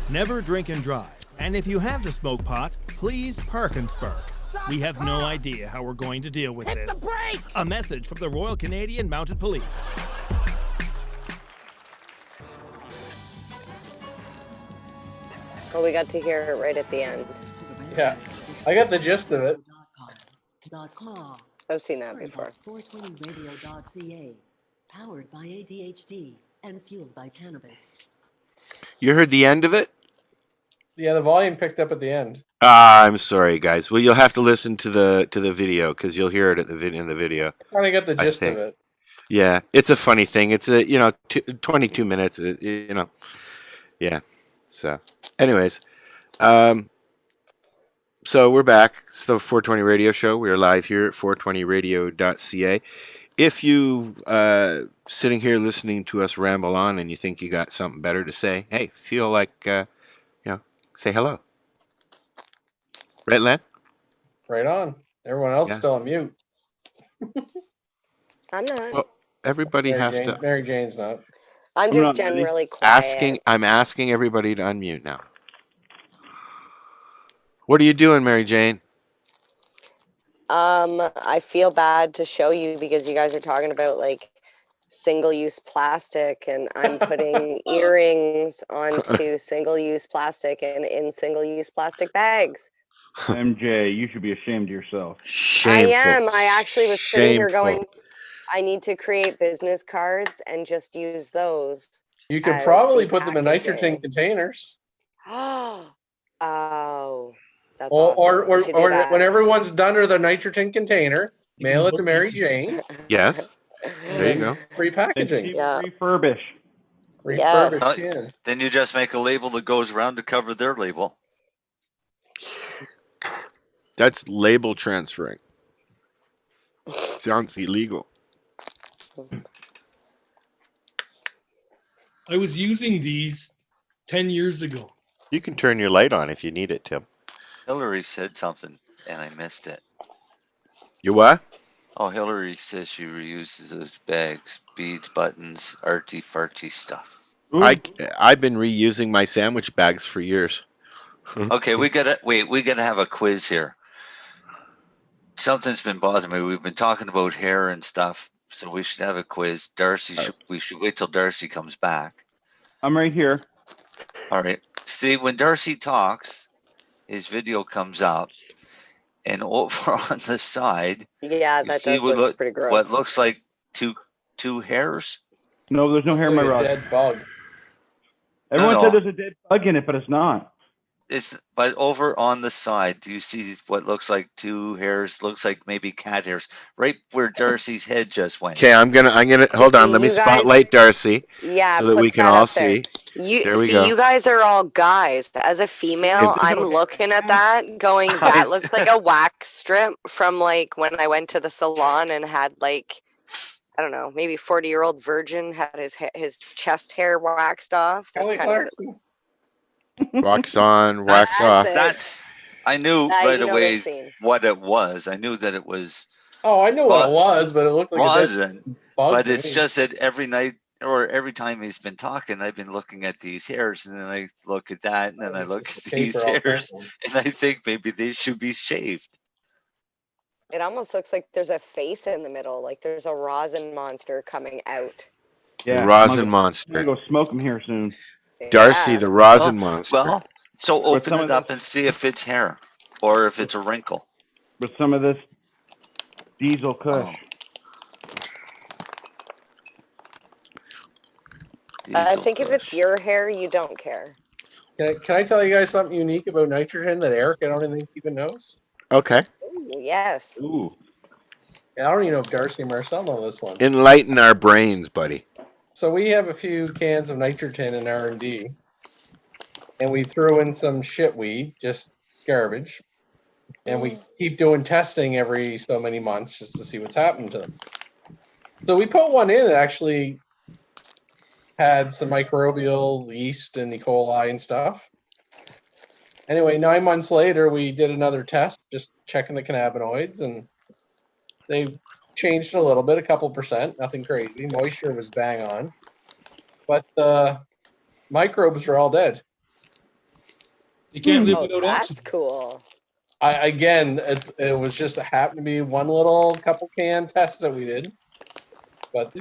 Never drink and drive. And if you have to smoke pot, please park and spark. We have no idea how we're going to deal with this. A message from the Royal Canadian Mounted Police. Well, we got to hear it right at the end. Yeah, I got the gist of it. I've seen that before. 420radio.ca, powered by ADHD and fueled by cannabis. You heard the end of it? Yeah, the volume picked up at the end. I'm sorry, guys. Well, you'll have to listen to the video because you'll hear it at in the video. I kind of got the I gist of think. it. Yeah, it's a funny thing. It's a 22 minutes. Yeah. So, anyways, so we're back. It's the 420 Radio Show. We are live here at 420radio.ca. If you sitting here listening to us ramble on and you think you got something better to say, hey, feel like say hello. Right, Len? Right on. Everyone else Yeah. is still on mute. I'm not. Well, everybody Mary has Jane, to. Mary Jane's not. I'm I'm just not ready. generally quiet. I'm asking everybody to unmute now. What are you doing, Mary Jane? I feel bad to show you because you guys are talking about like single-use plastic, and I'm putting earrings onto single-use plastic and in single-use plastic bags. MJ, you should be ashamed of yourself. Shameful. I am. I actually was sitting here Shameful. going, I need to create business cards and just use those. You could as probably the put them in nitrogen packaging. containers. Oh, that's Or, awesome. We should do or that. when everyone's done with their nitrogen container, mail it to Mary Jane. Yes. There you go. Free packaging. Yeah. Refurbish. Refurbished Uh, can. Then you just make a label that goes around to cover their label. That's label transferring. Sounds illegal. I was using these 10 years ago. You can turn your light on if you need it, Tim. Hillary said something and I missed it. You what? Oh, Hillary says she reuses those bags, beads, buttons, arty farty stuff. I've been reusing my sandwich bags for years. Okay, we gotta have a quiz here. Something's been bothering me. We've been talking about hair and stuff, so we should have a quiz. We should wait till Darcy comes back. I'm right here. All right, Steve. When Darcy talks, his video comes up, and over on the side, Yeah, you that see does look pretty gross. what looks like two hairs. No, there's no hair in my rug. Dead bug. Everyone No. said there's a dead bug in it, but it's not. But over on the side, do you see what looks like two hairs? Looks like maybe cat hairs, right where Darcy's head just went. Okay, I'm gonna hold on. Let me You guys- spotlight Darcy Yeah, so that put we can that all up there. see. You There we see, go. you guys are all guys. As a female, If- I'm looking at that, going, that looks like a wax strip from like when I went to the salon and had like, I don't know, maybe 40-year-old virgin had his chest hair waxed off. That's Kelly kind of Clarkson. Wax on, wax That's off. it. That's I knew Now right you know away this scene. what it was. I knew that it was Oh, I knew what it was, but it looked like a dead wasn't. bug. But to it's me. just that every night or every time he's been talking, I've been looking at these hairs, and then I look at that, and then I look at The these paper all hairs, crumpled. and I think maybe they should be shaved. It almost looks like there's a face in the middle, like there's a rosin monster coming out. Yeah, Rosin I'm gonna monster. go smoke them here soon. Darcy, Yeah. the rosin monster. Well, so With open some it of up this- and see if it's hair or if it's a wrinkle. With some of this diesel kush. Oh. I Diesel think if it's Kush. your hair, you don't care. Can I tell you guys something unique about nitrogen that Eric, I don't even think even knows? Okay. Ooh, yes. Ooh. I don't even know if Darcy and Marcel know this one. Enlighten our brains, buddy. So we have a few cans of nitrogen in R&D, and we threw in some shit weed, just garbage, and we keep doing testing every so many months just to see what's happened to them. So we put one in that actually had some microbial yeast and E. coli and stuff. Anyway, 9 months later, we did another test, just checking the cannabinoids, and they changed a little bit, a couple percent, nothing crazy. Moisture was bang on, but the microbes were all dead. You can't live Oh, without that's oxygen. cool. It was just a happened to be one little couple can test that we did, but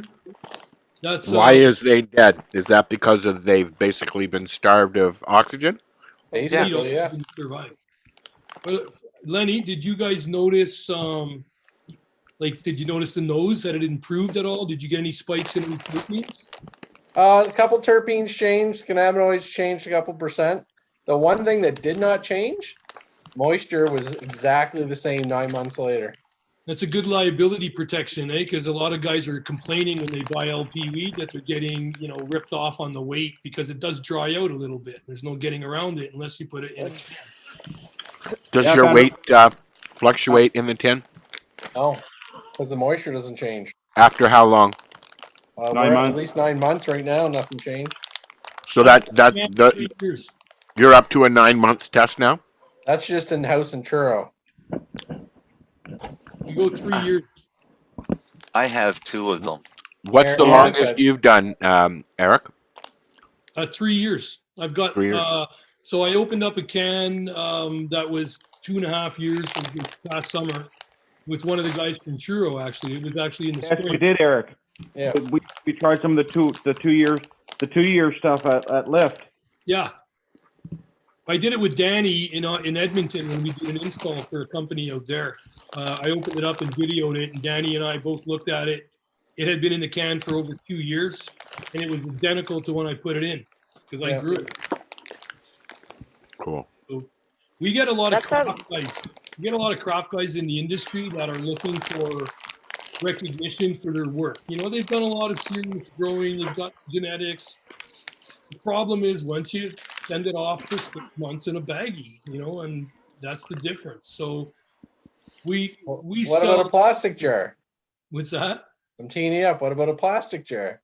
That's Why is they dead? Is that because of they've basically been starved of oxygen? Basically, yeah. Didn't survive. But Lenny, did you guys notice, did you notice the nose that it improved at all? Did you get any spikes in any terpenes? A couple terpenes changed, cannabinoids changed a couple percent. The one thing that did not change, moisture was exactly the same 9 months later. That's a good liability protection, eh? Because a lot of guys are complaining when they buy LP weed that they're getting, ripped off on the weight because it does dry out a little bit. There's no getting around it unless you put it in. Does Yeah, your kind of. weight fluctuate in the tin? Oh, because the moisture doesn't change. After how long? We're 9 at months. least 9 months right now. Nothing changed. So you're up to a 9 months test now? That's just in house and churro. You go 3 years. I have 2 of them. What's the Aaron longest said- you've done, Eric? 3 years. I've got. 3 years. So I opened up a can that was 2.5 years last summer with one of the guys from Churro. Actually, it was actually in the Yes, spring. we did, Eric. Yeah. We tried some of the 2 year stuff at Lyft. Yeah. I did it with Danny in Edmonton when we did an install for a company out there. I opened it up and videoed it, and Danny and I both looked at it. It had been in the can for over 2 years, and it was identical to when I put it in because I Yeah. grew it. Cool. So we get a lot of That's a- craft guys. We get a lot of craft guys in the industry that are looking for recognition for their work. They've done a lot of serious growing. They've got genetics. The problem is once you send it off for 6 months in a baggie, and that's the difference. So we What sell. about a plastic jar? What's that? I'm teeing you up. What about a plastic jar?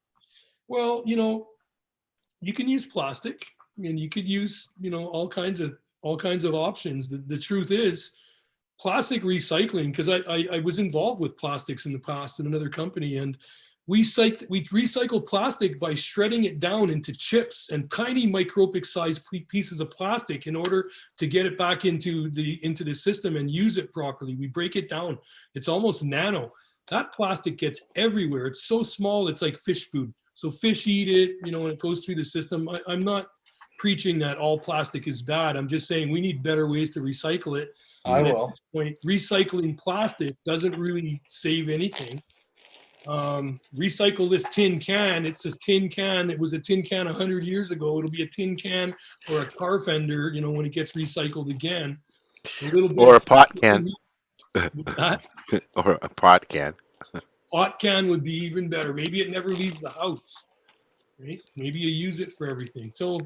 Well, you can use plastic, and you could use all kinds of options. The truth is, plastic recycling, because I was involved with plastics in the past in another company, and we recycle plastic by shredding it down into chips and tiny micropic sized pieces of plastic in order to get it back into the system and use it properly. We break it down. It's almost nano. That plastic gets everywhere. It's so small, it's like fish food. So fish eat it, and it goes through the system. I'm not preaching that all plastic is bad. I'm just saying we need better ways to recycle it. I And at will. this point, recycling plastic doesn't really save anything. Recycle this tin can. It's this tin can. It was a tin can 100 years ago. It'll be a tin can or a car fender, when it gets recycled again. A little bit Or a of pot can. that Or a pot can. pot can would be even better. Maybe it never leaves the house. Right? Maybe you use it for everything. So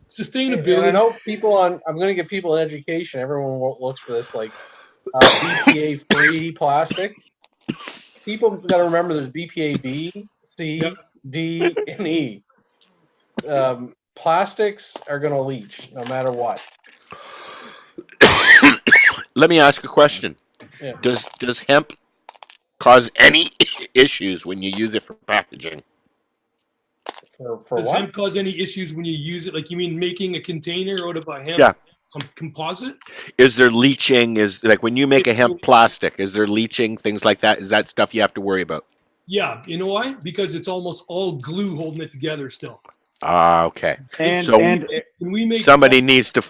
sustainability. And I know people I'm going to give people an education. Everyone looks for this BPA free plastic. People got to remember there's BPA B, C, Yep. D, and E. Plastics are going to leach no matter what. Let me ask a question. Yeah. Does hemp cause any issues when you use it for packaging? For Does what? hemp cause any issues when you use it? Like you mean making a container out of a hemp Yeah. composite? Is there leaching? Is like when you make a hemp plastic, is there leaching, things like that? Is that stuff you have to worry about? Yeah. You know why? Because it's almost all glue holding it together still. Okay. And So- and When we make Somebody needs to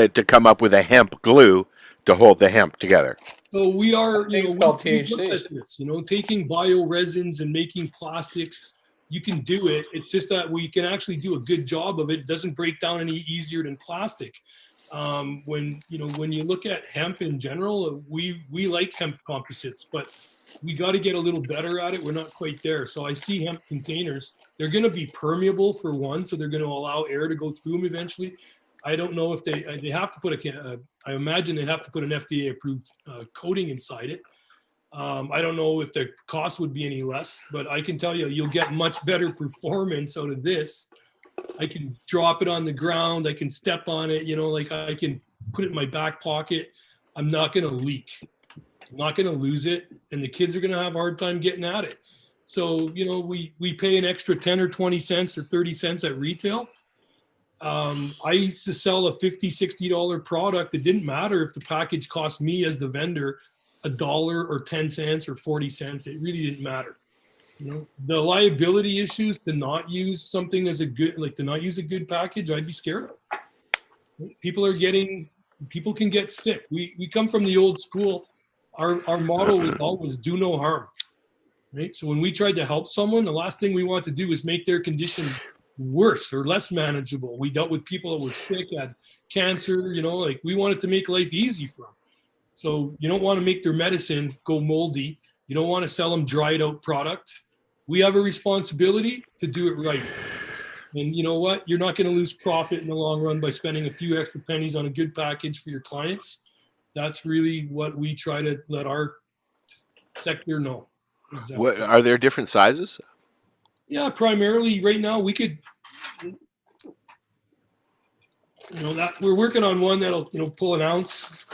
to come up with a hemp glue to hold the hemp together. So we are, I think it's called we've looked THC. at this, taking bioresins and making plastics. You can do it. It's just that we can actually do a good job of it. It doesn't break down any easier than plastic. When you look at hemp in general, we like hemp composites, but we got to get a little better at it. We're not quite there. So I see hemp containers. They're going to be permeable for one, so they're going to allow air to go through them eventually. I don't know if they have to put I imagine they'd have to put an FDA approved coating inside it. I don't know if the cost would be any less, but I can tell you, you'll get much better performance out of this. I can drop it on the ground. I can step on it, I can put it in my back pocket. I'm not going to leak. I'm not going to lose it. And the kids are going to have a hard time getting at it. So, we pay an extra 10 or 20 cents or 30 cents at retail. I used to sell a $50, $60 product. It didn't matter if the package cost me as the vendor $1 or 10 cents or 40 cents. It really didn't matter. The liability issues to not use something as to not use a good package, I'd be scared of. People can get sick. We come from the old school. Our motto was always do no harm. Right? So when we tried to help someone, the last thing we want to do is make their condition worse or less manageable. We dealt with people that were sick, had cancer, like we wanted to make life easy for them. So you don't want to make their medicine go moldy. You don't want to sell them dried out product. We have a responsibility to do it right. And you know what? You're not going to lose profit in the long run by spending a few extra pennies on a good package for your clients. That's really what we try to let our sector know. What are there different sizes? Yeah, primarily right now we could, that we're working on one that'll, pull an ounce.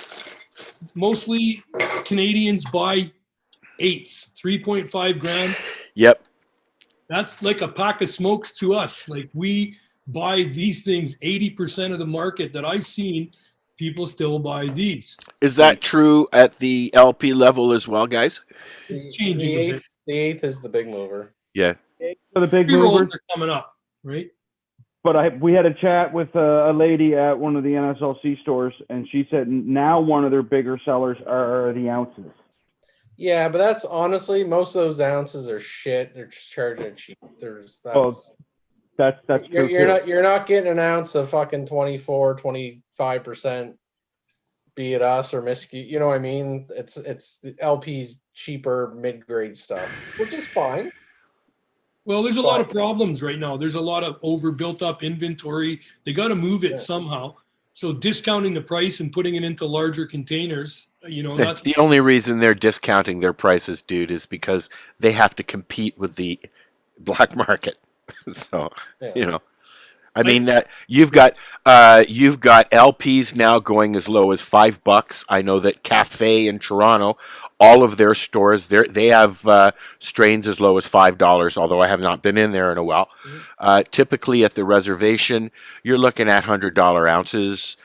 Mostly Canadians buy 8s, 3.5 gram. Yep. That's like a pack of smokes to us. Like we buy these things, 80% of the market that I've seen, people still buy these. Is that true at the LP level as well, guys? It's changing a bit. The eighth is the big mover. Yeah. For the big Pre-rolls movers. are coming up, right? But we had a chat with a lady at one of the NSLC stores, and she said now one of their bigger sellers are the ounces. Yeah, but that's honestly, most of those ounces are shit. They're just charging cheap. That's true. You're not getting an ounce of fucking 24, 25%, be it us or Miski. You know what I mean? It's the LP's cheaper mid-grade stuff, which is fine. Well, there's a lot of problems right now. There's a lot of overbuilt up inventory. They got to move it somehow. So discounting the price and putting it into larger containers, that's the only reason they're discounting their prices, dude, is because they have to compete with the black market. So, I mean, you've got LPs now going as low as $5. I know that Cafe in Toronto, all of their stores, they have strains as low as $5. Although I have not been in there in a while. Typically at the reservation, you're looking at $100 ounces.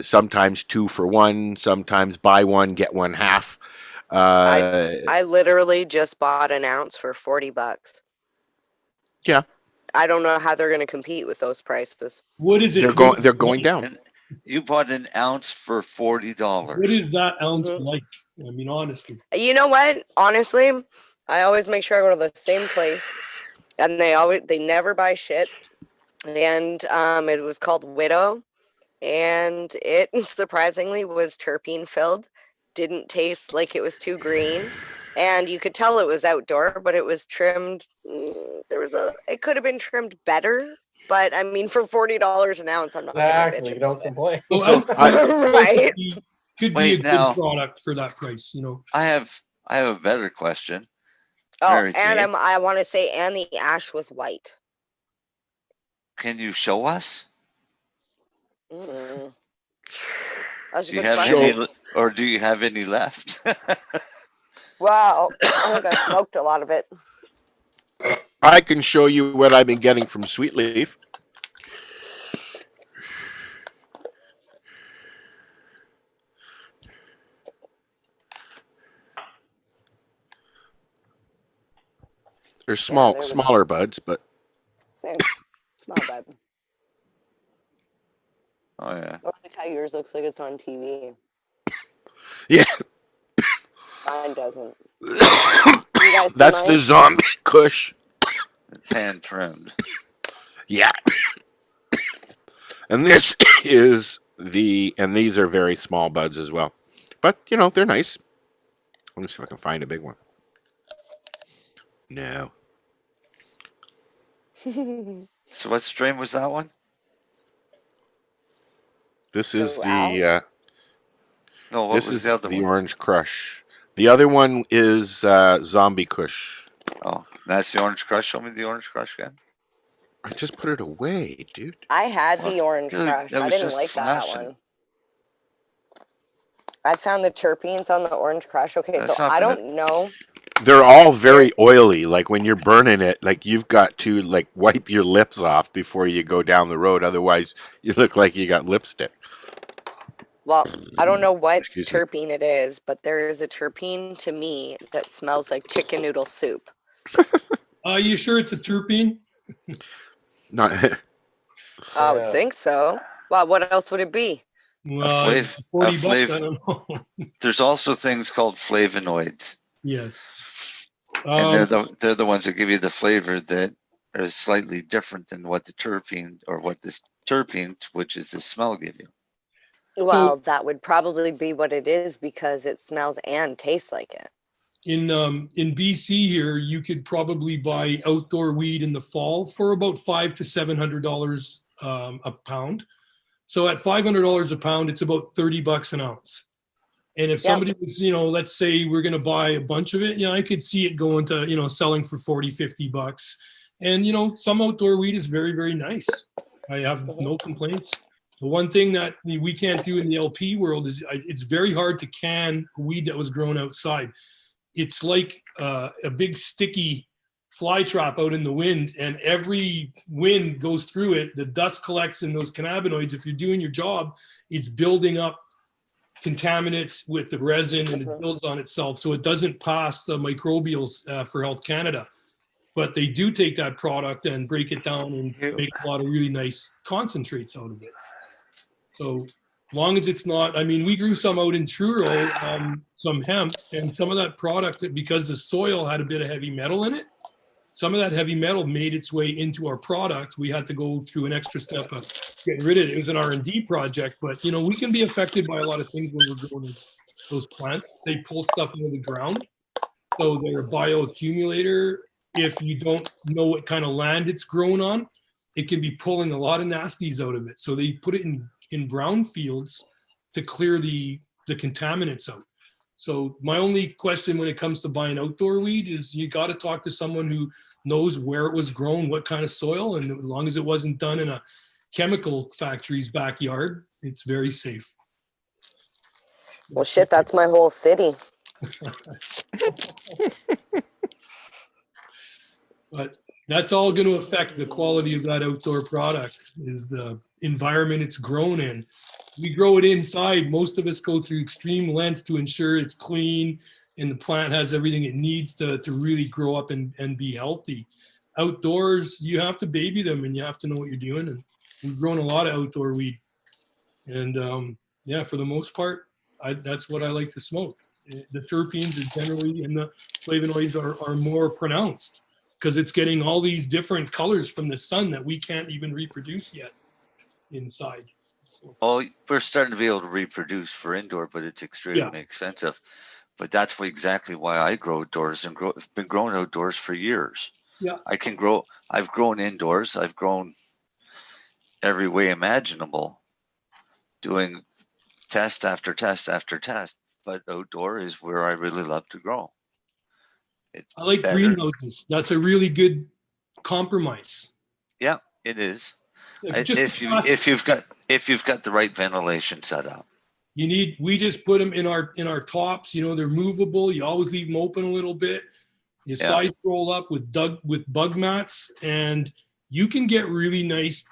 Sometimes 2 for 1. Sometimes buy one get one half. I literally just bought an ounce for $40. Yeah. I don't know how they're going to compete with those prices. What is it? They're going down. You bought an ounce for $40. What is that ounce like? I mean, honestly. You know what? Honestly, I always make sure I go to the same place, and they never buy shit. And it was called Widow, and it surprisingly was terpene filled. Didn't taste like it was too green. And you could tell it was outdoor, but it was trimmed. It could have been trimmed better, but I mean, for $40 an ounce, I'm not going to bitch Exactly. Don't complain. Right? Could be a good product for that price, I have a better question. Oh, Mary and Kate, I want to say, and the ash was white. can you show us? Mm. That's a Do you good have question. any, or do you have any left? Wow, I think I smoked a lot of it. I can show you what I've been getting from Sweet Leaf. They're smaller buds, but Same. Small bud. Oh yeah. I like how yours looks like it's on TV. yeah. Mine doesn't. You guys see That's mine? the zombie kush. It's hand trimmed. Yeah. And this is and these are very small buds as well. But, they're nice. Let me see if I can find a big one. No. So what strain was that one? This is Wow. No, what this was is the other one? Orange Crush. The other one is Zombie Kush. Oh, that's the Orange Crush. Show me the Orange Crush again. I just put it away, dude. I had the What? Orange Dude, Crush. that I was didn't just like that flashing. one. I found the terpenes on the Orange Crush. Okay, That's so not I gonna- don't know. They're all very oily. Like when you're burning it, like you've got to wipe your lips off before you go down the road. Otherwise, you look like you got lipstick. Well, I don't know what Excuse me. terpene it is, but there is a terpene to me that smells like chicken noodle soup. Are you sure it's a terpene? Not. I Yeah. would think so. Well, what else would it be? Well, flav- 40 a bucks, flav- I don't know. There's also things called flavonoids, Yes. and they're the ones that give you the flavor that are slightly different than what the terpene or what this terpene, which is the smell, give you. Well, that would probably be what it is because it smells and tastes like it. in BC here, you could probably buy outdoor weed in the fall for about $500 to $700 a pound. So at $500 a pound, it's about 30 bucks an ounce. And if somebody was, let's say we're going to buy a bunch of it, I could see it going to, selling for 40, 50 bucks. And, some outdoor weed is very, very nice. I have no complaints. The one thing that we can't do in the LP world is it's very hard to can weed that was grown outside. It's like a big sticky fly trap out in the wind, and every wind goes through it. The dust collects in those cannabinoids. If you're doing your job, it's building up contaminants with the resin, and it builds on itself. So it doesn't pass the microbials for Health Canada. But they do take that product and break it down and make a lot of really nice concentrates out of it. So as long as it's not, we grew some out in Truro, some hemp, and some of that product, because the soil had a bit of heavy metal in it, some of that heavy metal made its way into our product. We had to go through an extra step of getting rid of it. It was an R&D project, but we can be affected by a lot of things when we're growing those plants. They pull stuff into the ground. So they're a bioaccumulator. If you don't know what kind of land it's grown on, it can be pulling a lot of nasties out of it. So they put it in brown fields to clear the contaminants out. So my only question when it comes to buying outdoor weed is you got to talk to someone who knows where it was grown, what kind of soil, and as long as it wasn't done in a chemical factory's backyard, it's very safe. Well, shit, that's my whole city. But that's all going to affect the quality of that outdoor product, is the environment it's grown in. We grow it inside. Most of us go through extreme lengths to ensure it's clean and the plant has everything it needs to really grow up and be healthy. Outdoors, you have to baby them and you have to know what you're doing. And we've grown a lot of outdoor weed. And for the most part, that's what I like to smoke. The terpenes are generally, and the flavonoids are more pronounced because it's getting all these different colors from the sun that we can't even reproduce yet inside. Oh, we're starting to be able to reproduce for indoor, but it's extremely expensive. But that's exactly why I grow outdoors and I've been growing outdoors for years. Yeah, I've grown indoors. I've grown every way imaginable, doing test after test after test. But outdoor is where I really love to grow. I like greenhouses. That's a really good compromise. Yeah, it is. Just if you've got the right ventilation set up. We just put them in our tops. They're movable. You always leave them open a little bit. Your sides roll up with bug mats, and you can get really nice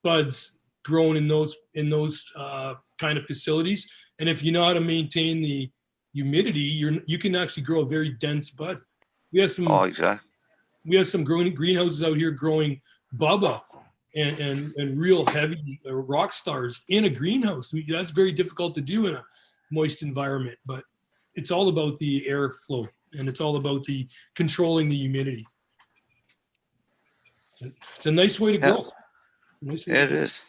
buds grown in those kind of facilities. And if you know how to maintain the humidity, you can actually grow a very dense bud. We have some. Oh, exactly. We have some greenhouses out here growing bubba and real heavy rock stars in a greenhouse. That's very difficult to do in a moist environment, but it's all about the airflow and it's all about the controlling the humidity. It's a nice way to grow. It is.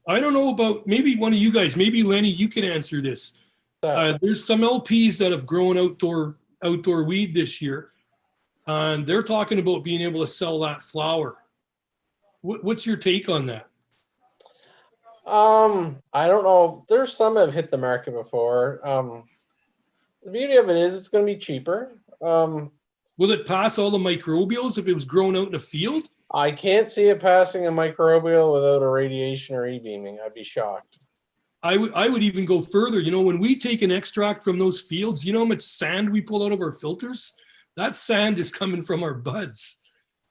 I don't know about, maybe one of you guys, maybe Lenny, you can answer this. There's some LPs that have grown outdoor weed this year, and they're talking about being able to sell that flower. What's your take on that? I don't know. There's some that have hit the market before. The beauty of it is it's going to be cheaper. Will it pass all the microbials if it was grown out in a field? I can't see it passing a microbial without irradiation or e-beaming. I'd be shocked. I would even go further. When we take an extract from those fields, you know how much sand we pull out of our filters? That sand is coming from our buds,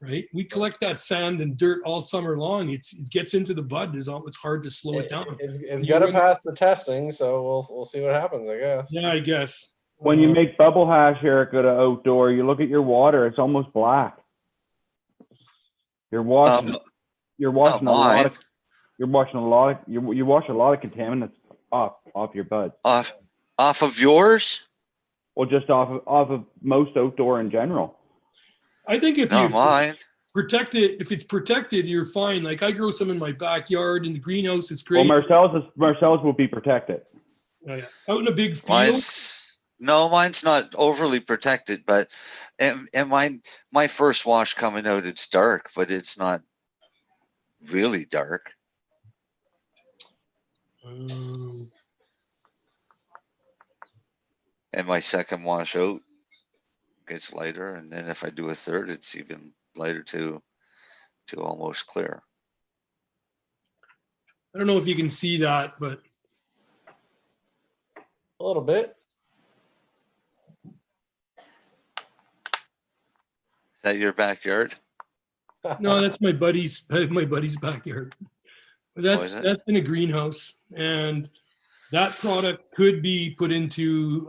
right? We collect that sand and dirt all summer long. It gets into the bud. It's hard to slow it down. It's got to pass the testing, so we'll see what happens, I guess. Yeah, I guess. When you make bubble hash, Erica, to outdoor, you look at your water, it's almost black. Your water. you're washing a lot mine. of you wash a lot of contaminants off your buds. Off of yours? Well, just off of most outdoor in general. I think if Not you mine. protect it, if it's protected, you're fine. Like I grow some in my backyard in the greenhouse. It's great. Well, Marcel's will be protected. Oh, yeah. Out in a big field. Mine's not overly protected, but and my first wash coming out, it's dark, but it's not really dark. And my second wash out gets lighter, and then if I do a third, it's even lighter to almost clear. I don't know if you can see that, but A little bit. Is that your backyard? no, that's my buddy's backyard. But is it? that's in a greenhouse, and that product could be put into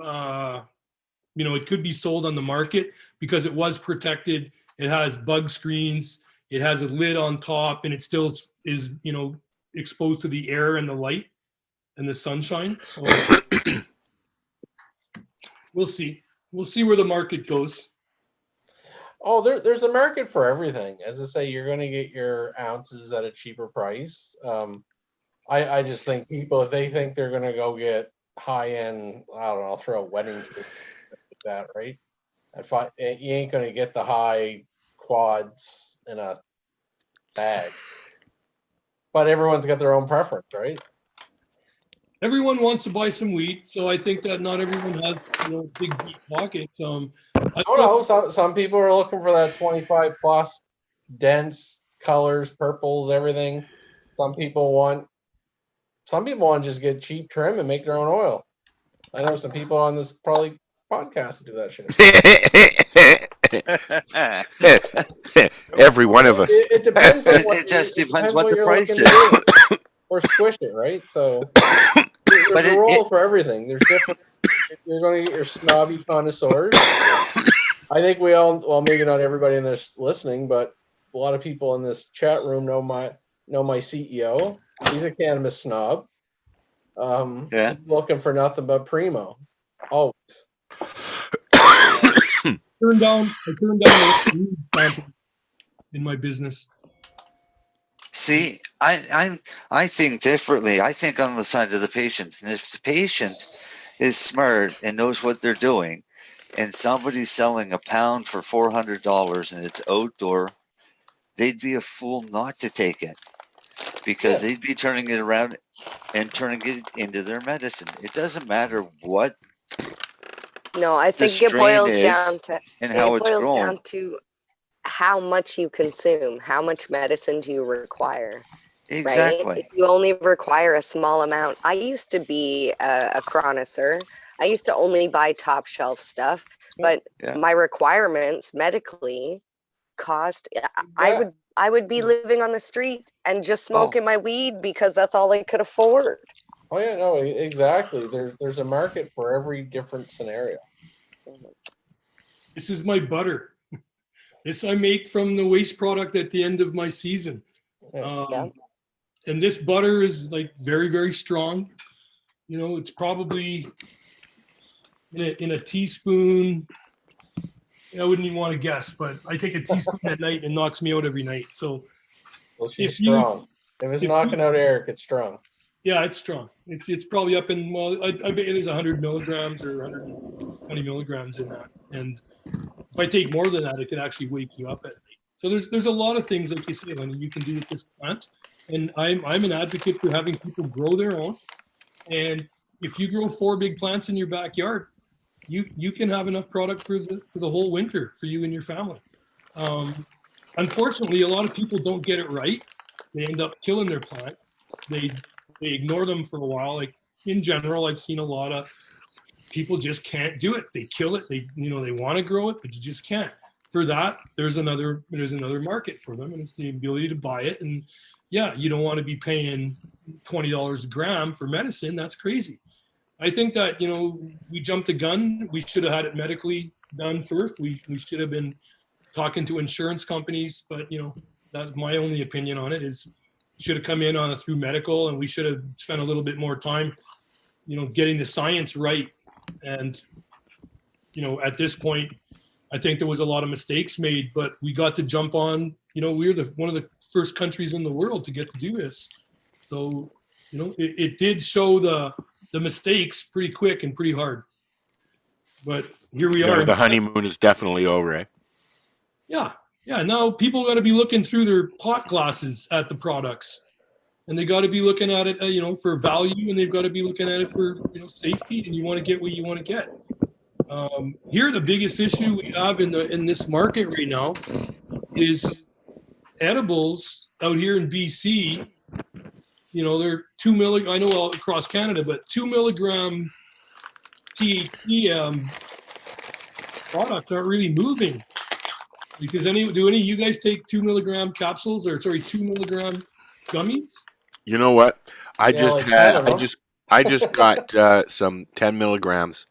it could be sold on the market because it was protected. It has bug screens, it has a lid on top, and it still is exposed to the air and the light and the sunshine. So we'll see where the market goes. Oh, there's a market for everything. As I say, you're going to get your ounces at a cheaper price. I just think people, if they think they're going to go get high end, I don't know, I'll throw a wedding cake like that, right? You ain't going to get the high quads in a bag. But everyone's got their own preference, right? Everyone wants to buy some wheat, so I think that not everyone has big deep pockets. Some people are looking for that 25 plus dense colors, purples, everything. Some people want to just get cheap trim and make their own oil. I know some people on this probably podcast do that shit. Every one of us. It depends on It just depends what the you're price looking to do. Or squish it, right? So there's a role for everything. There's different. You're going to get your snobby connoisseurs. I think we all, well, maybe not everybody in this listening, but a lot of people in this chat room know my CEO. He's a cannabis snob. Yeah. Looking for nothing but primo. Oh. I turned down in my business. See, I think differently. I think on the side of the patient. And if the patient is smart and knows what they're doing, and somebody's selling a pound for $400 and it's outdoor, they'd be a fool not to take it because they'd be turning it around and turning it into their medicine. It doesn't matter what. No, I think it boils down to down to how much you consume, how much medicine do you require. Exactly. Right? If you only require a small amount. I used to be a connoisseur. I used to only buy top shelf stuff, but my requirements medically cost. I would be living on the street and just smoking my weed because that's all I could afford. Oh yeah, no, exactly. There's a market for every different scenario. This is my butter. This I make from the waste product at the end of my season. And this butter is like very, very strong. It's probably in a teaspoon. I wouldn't even want to guess, but I take a teaspoon at night and it knocks me out every night. So she's strong. If it's knocking out Eric, it's strong. Yeah, it's strong. It's probably up in, well, I bet there's 100 milligrams or 120 milligrams in that. And if I take more than that, it can actually wake you up at night. So there's a lot of things, like you say, Lenny, you can do with this plant. And I'm an advocate for having people grow their own. And if you grow 4 big plants in your backyard, you can have enough product for the whole winter for you and your family. Unfortunately, a lot of people don't get it right. They end up killing their plants. They ignore them for a while. Like in general, I've seen a lot of people just can't do it. They kill it. They want to grow it, but you just can't. For that, there's another market for them, and it's the ability to buy it. And yeah, you don't want to be paying $20 a gram for medicine. That's crazy. I think that, we jumped the gun. We should have had it medically done first. We should have been talking to insurance companies, but That's my only opinion on it. Is should have come in on through medical, and we should have spent a little bit more time, getting the science right. And at this point, I think there was a lot of mistakes made, but we got to jump on. We're one of the first countries in the world to get to do this. So, it did show the mistakes pretty quick and pretty hard. But here we are. The honeymoon is definitely over, eh? Yeah. Now people got to be looking through their pot glasses at the products, and they got to be looking at it, for value, and they've got to be looking at it for, safety. And you want to get what you want to get. Here, the biggest issue we have in this market right now is edibles out here in BC. They're 2 milligram. I know all across Canada, but 2 milligram THC products aren't really moving. Because do any of you guys take 2 milligram capsules 2 milligram gummies? You know what? I just got some 10 milligrams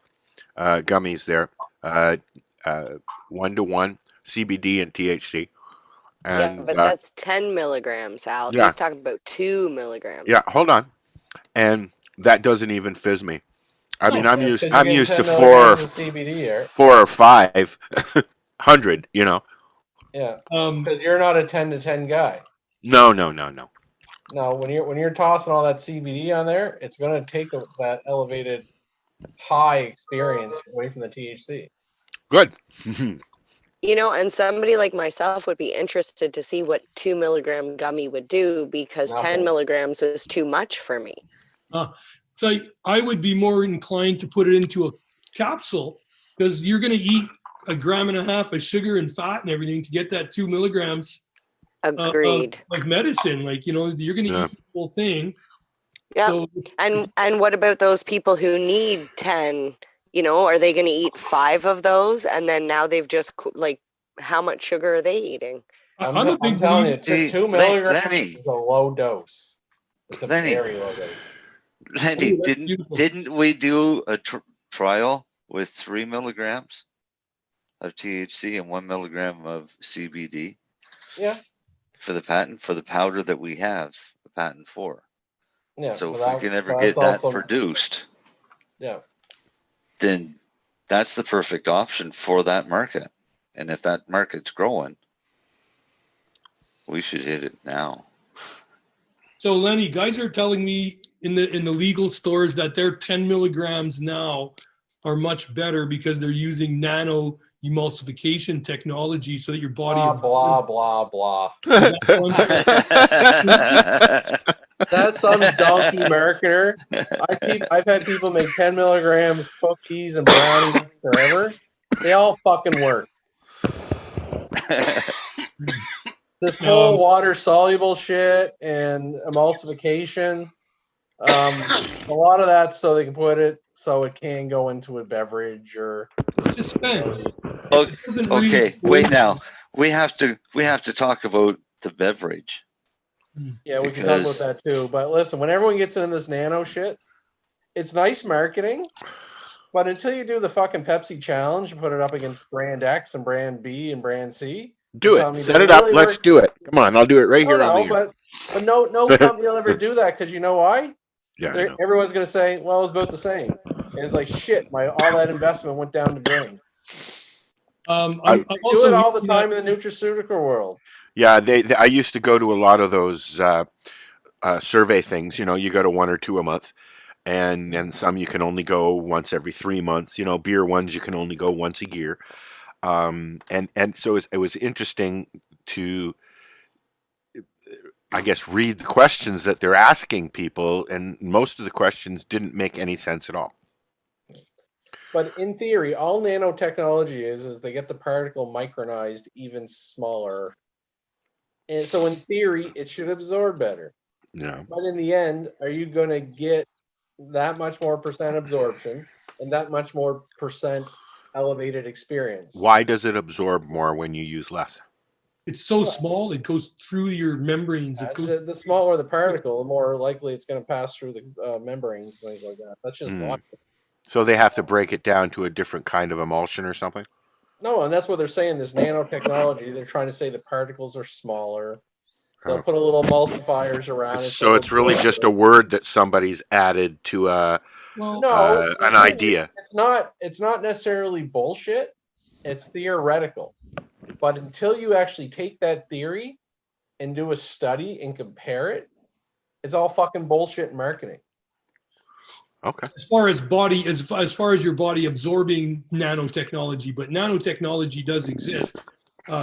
gummies there, 1-to-1 CBD and THC. And, yeah, but that's 10 milligrams, Al. Yeah. He's talking about 2 milligrams. Yeah, hold on. And that doesn't even fizz me. I mean, I'm used to 4 or 500, Yeah. Because you're not a 10 to 10 guy. No. No, when you're tossing all that CBD on there, it's going to take that elevated high experience away from the THC. Good. And somebody like myself would be interested to see what 2 milligram gummy would do, because 10 milligrams is too much for me. So I would be more inclined to put it into a capsule, because you're going to eat 1.5 grams of sugar and fat and everything to get that 2 milligrams. Agreed. Like medicine, you're going to eat the whole thing. Yeah. So, and what about those people who need 10? Are they going to eat 5 of those? And then now they've just how much sugar are they eating? I'm telling you, 2 milligrams is a low dose. It's a very low dose. Lenny, didn't we do a trial with 3 milligrams of THC and 1 milligram of CBD? Yeah. For the powder that we have a patent for. Yeah. So if we can ever get that produced, then that's the perfect option for that market. And if that market's growing, we should hit it now. So Lenny, guys are telling me in the legal stores that their 10 milligrams now are much better because they're using nano emulsification technology so that your body blah blah. That's some donkey marketer. I've had people make 10 milligrams cookies and brownies forever. They all fucking work. This whole water soluble shit and emulsification, a lot of that so they can put it so it can go into a beverage or. Okay, wait now. We have to talk about the beverage. Yeah, we can talk about that too. But listen, when everyone gets into this nano shit, it's nice marketing, but until you do the fucking Pepsi challenge and put it up against brand X and brand B and brand C, do it. Set it up. Let's do it. Come on, I'll do it right here on the air. But no company will ever do that, because you know why? Yeah, everyone's gonna say, "Well, it's about the same," and it's like shit. All that investment went down the drain. I do it all the time in the nutraceutical world. Yeah, I used to go to a lot of those survey things. You go to 1 or 2 a month, and some you can only go once every 3 months. Beer ones you can only go once a year. And so it was interesting to, I guess, read the questions that they're asking people, and most of the questions didn't make any sense at all. But in theory, all nanotechnology is they get the particle micronized even smaller. And so in theory, it should absorb better. Yeah. But in the end, are you going to get that much more percent absorption and that much more percent elevated experience? Why does it absorb more when you use less? It's so small, it goes through your membranes. The smaller the particle, the more likely it's going to pass through the membranes, things like that. That's just logic. So they have to break it down to a different kind of emulsion or something? No, and that's what they're saying, this nanotechnology. They're trying to say the particles are smaller, They'll put a little emulsifiers around it. So it's really just a word that somebody's added to no, an idea. It's not necessarily bullshit. It's theoretical. But until you actually take that theory and do a study and compare it, it's all fucking bullshit marketing. Okay. As far as your body absorbing nanotechnology, but nanotechnology does exist.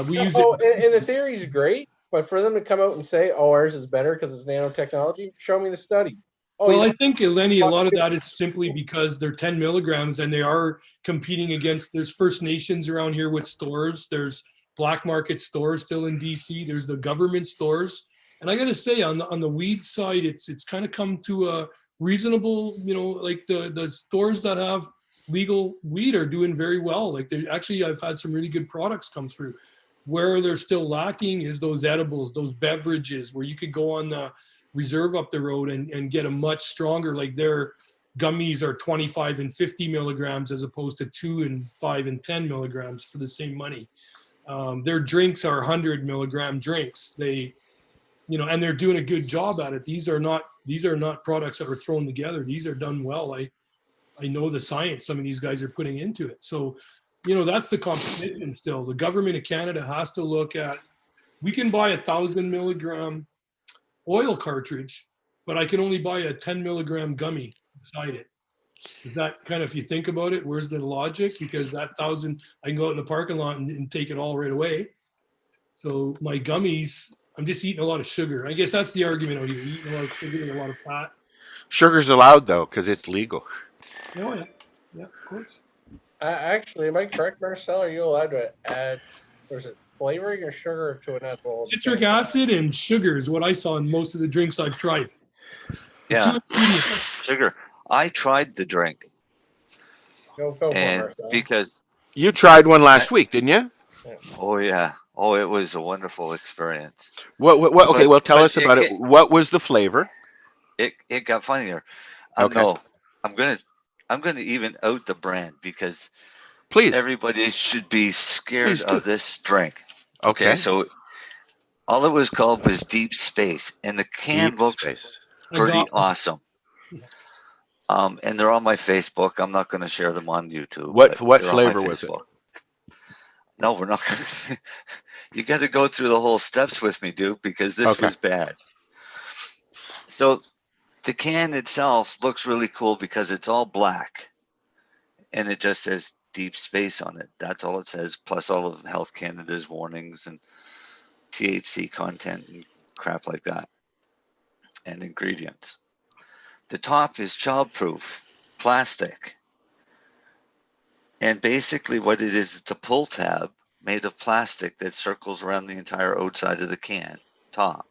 We use it. And the theory is great, but for them to come out and say, "Oh, ours is better because it's nanotechnology," show me the study. Oh, Well, I think, Lenny, a lot of that is simply because they're 10 milligrams and they are competing against, there's First Nations around here with stores. There's black market stores still in DC. There's the government stores. And I got to say, on the weed side, it's kind of come to a reasonable, like the stores that have legal weed are doing very well. Like I've had some really good products come through. Where they're still lacking is those edibles, those beverages where you could go on the Reserve up the road and get a much stronger, like their gummies are 25 and 50 milligrams as opposed to 2 and 5 and 10 milligrams for the same money. Their drinks are 100 milligram drinks. They, and they're doing a good job at it. These are not products that are thrown together. These are done well. I know the science some of these guys are putting into it. So, that's the competition still. The government of Canada has to look at, we can buy 1,000 milligram oil cartridge, but I can only buy a 10 milligram gummy beside it. Is that kind of, if you think about it, where's the logic? Because that 1,000, I can go out in the parking lot and take it all right away. So my gummies, I'm just eating a lot of sugar. I guess that's the argument out here, eating a lot of sugar and a lot of fat. Sugar's allowed though, because it's legal. Oh yeah, yeah, of course. Actually, am I correct, Marcel? Are you allowed to add, or is it flavoring or sugar to an edible? Citric acid and sugar is what I saw in most of the drinks I've tried. Yeah, sugar. I tried the drink. Go for it, Marcel. Because you tried one last week, didn't you? Oh yeah. Oh, it was a wonderful experience. What okay, well tell us about it. What was the flavor? It got funnier. Okay. No, I'm gonna even out the brand because please everybody should be scared of this drink. Okay. So all it was called was Deep Space, and the can looks pretty awesome. And they're on my Facebook. I'm not going to share them on YouTube. What flavor was it? No, we're not. You got to go through the whole steps with me, dude, because this was bad. So the can itself looks really cool because it's all black, and it just says Deep Space on it. That's all it says, plus all of Health Canada's warnings and THC content and crap like that, and ingredients. The top is childproof plastic. And basically what it is, it's a pull tab made of plastic that circles around the entire outside of the can top.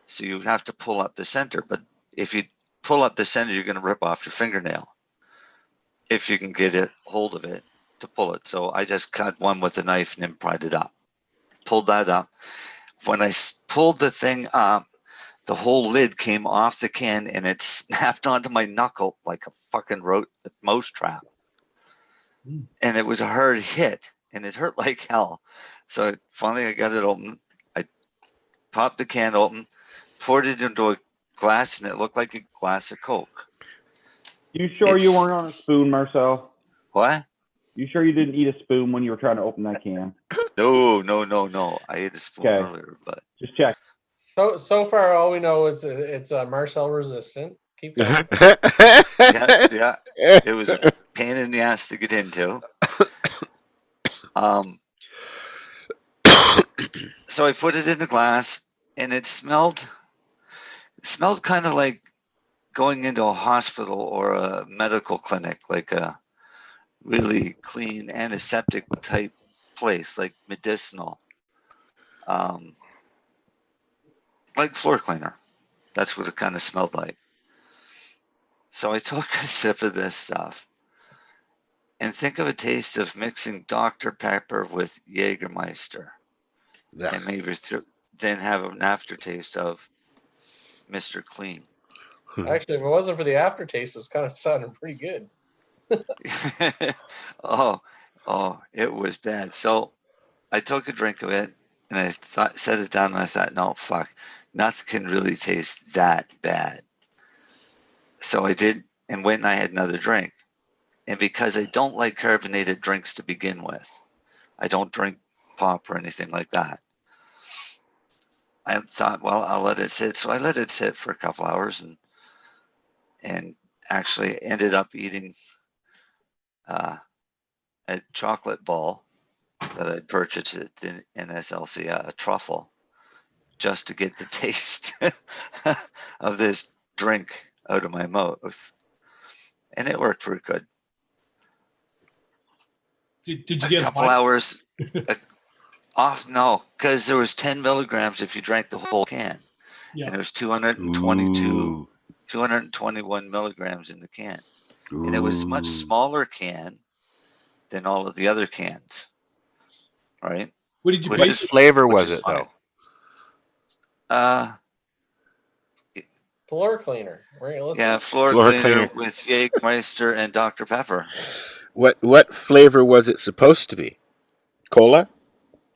So you have to pull up the center, but if you pull up the center, you're going to rip off your fingernail if you can get a hold of it to pull it. So I just cut one with a knife and then pried it up. Pulled that up. When I pulled the thing up, the whole lid came off the can and it snapped onto my knuckle like a fucking mouse trap. And it was a hard hit and it hurt like hell. So finally I got it open. I popped the can open, poured it into a glass, and it looked like a glass of Coke. You sure you weren't on a spoon, Marcel? What? You sure you didn't eat a spoon when you were trying to open that can? No. I ate a spoon earlier, but just check. So far, all we know is it's Marcel resistant. Keep going. yeah. It was a pain in the ass to get into. So I put it in the glass, and it smelled kind of like going into a hospital or a medical clinic, like a really clean antiseptic type place, like medicinal, like floor cleaner. That's what it kind of smelled like. So I took a sip of this stuff, and think of a taste of mixing Dr. Pepper with Jägermeister, and maybe then have an aftertaste of Mr. Clean. Actually, if it wasn't for the aftertaste, it was kind of sounding pretty good. oh, it was bad. So I took a drink of it, And I thought, set it down, and I thought, no, fuck, nothing can really taste that bad. So I did, and went and I had another drink. And because I don't like carbonated drinks to begin with, I don't drink pop or anything like that. I thought, well, I'll let it sit. So I let it sit for a couple hours, and actually ended up eating a chocolate ball that I purchased at the NSLC, a truffle, just to get the taste of this drink out of my mouth. And it worked pretty good. Did you A get couple high? hours off? No, because there was 10 milligrams if you drank the whole can. Yeah. And there was 222, Ooh. 221 milligrams in the can. And it was a much smaller can than all of the other cans. Right? What did you Which pay? What flavor which was is it fine. though? Floor cleaner. Right? Yeah, floor Floor cleaner cleaner. with Jägermeister and Dr. Pepper. What flavor was it supposed to be? Cola?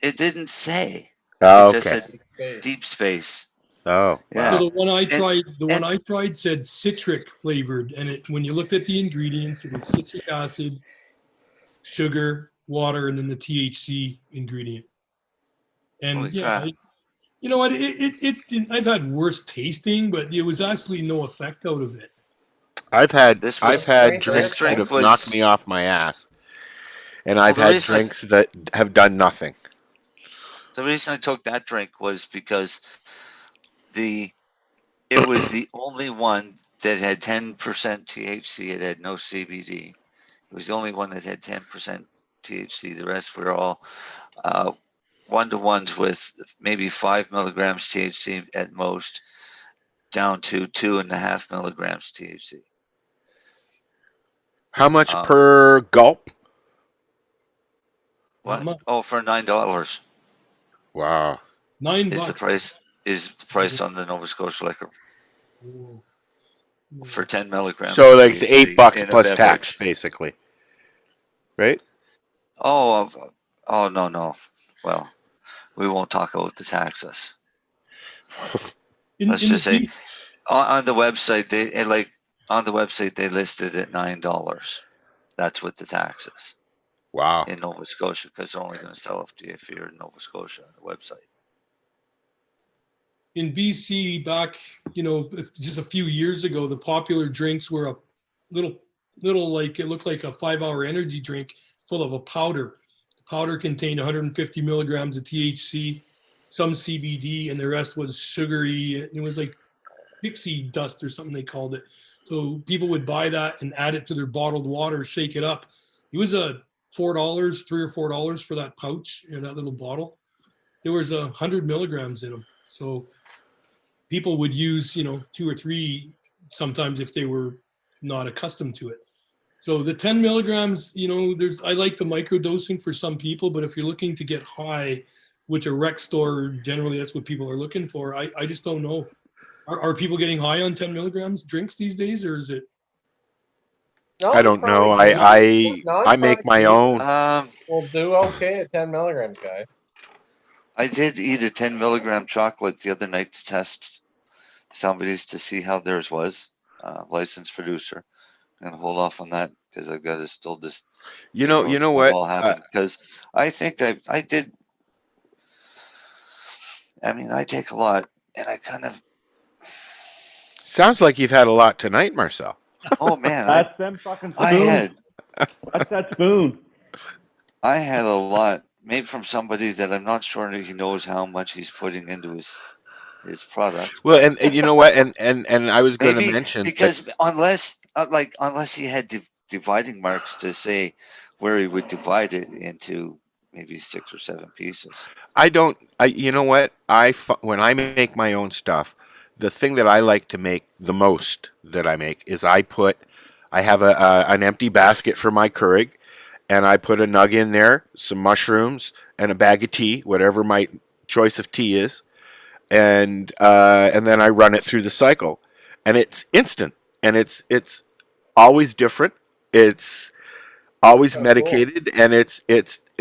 It didn't say. Oh, It just okay. said Deep Space. Oh, Yeah. So wow. the one I And- tried, and- said citric flavored, and when you looked at the ingredients, it was citric acid, sugar, water, and then the THC ingredient. And Holy yeah, crap. you know what? I've had worse tasting, but there was actually no effect out of it. I've had This was- drink- drinks this that drink have was- knocked me off my ass, and I've the had reason I- drinks that have done nothing. The reason I took that drink was because it was the only one that had 10% THC. It had no CBD. It was the only one that had 10% THC. The rest were all 1-to-1s with maybe 5 milligrams THC at most, down to 2.5 milligrams THC. How much Um, per gulp? Not What? much. Oh, for $9 Wow. $9. is the price on the Nova Scotia liquor Whoa. for 10 milligrams. So of like it's THC $8 in a plus beverage. tax, basically. Right? Oh, no. Well, we won't talk about the taxes. Let's just say on the website they listed at $9. That's what the tax is Wow. in Nova Scotia, because they're only going to sell if you're in Nova Scotia on the website. in BC back, just a few years ago, the popular drinks were a little like, it looked like a 5-hour energy drink full of a powder. The powder contained 150 milligrams of THC, some CBD, and the rest was sugary. It was like pixie dust or something they called it. So people would buy that and add it to their bottled water, shake it up. It was $4, $3 or $4 for that pouch in that little bottle. There was 100 milligrams in them. So people would use, 2 or 3 sometimes if they were not accustomed to it. So the 10 milligrams, I like the microdosing for some people, but if you're looking to get high, which a rec store, generally that's what people are looking for. I just don't know. Are people getting high on 10 milligrams drinks these days, or is it? No, I don't know. I make my own. We'll do okay at 10 milligrams, guys. I did eat a 10 milligram chocolate the other night to test somebody's to see how theirs was. Licensed producer. I'm gonna hold off on that because I've got to still just. You know what? All happened because I think I did. I mean, I take a lot, and I kind of. Sounds like you've had a lot tonight, Marcel. Oh man, That's them fucking spoons. I had. That's that spoon. I had a lot made from somebody that I'm not sure he knows how much he's putting into his product. Well, and you know what? And I was going to Maybe mention because unless he had dividing marks to say where he would divide it into maybe 6 or 7 pieces. you know what? When I make my own stuff, the thing that I like to make the most that I make is I have an empty basket for my Keurig, and I put a nug in there, some mushrooms, and a bag of tea, whatever my choice of tea is, and then I run it through the cycle, and it's instant, and it's always different. It's always medicated, and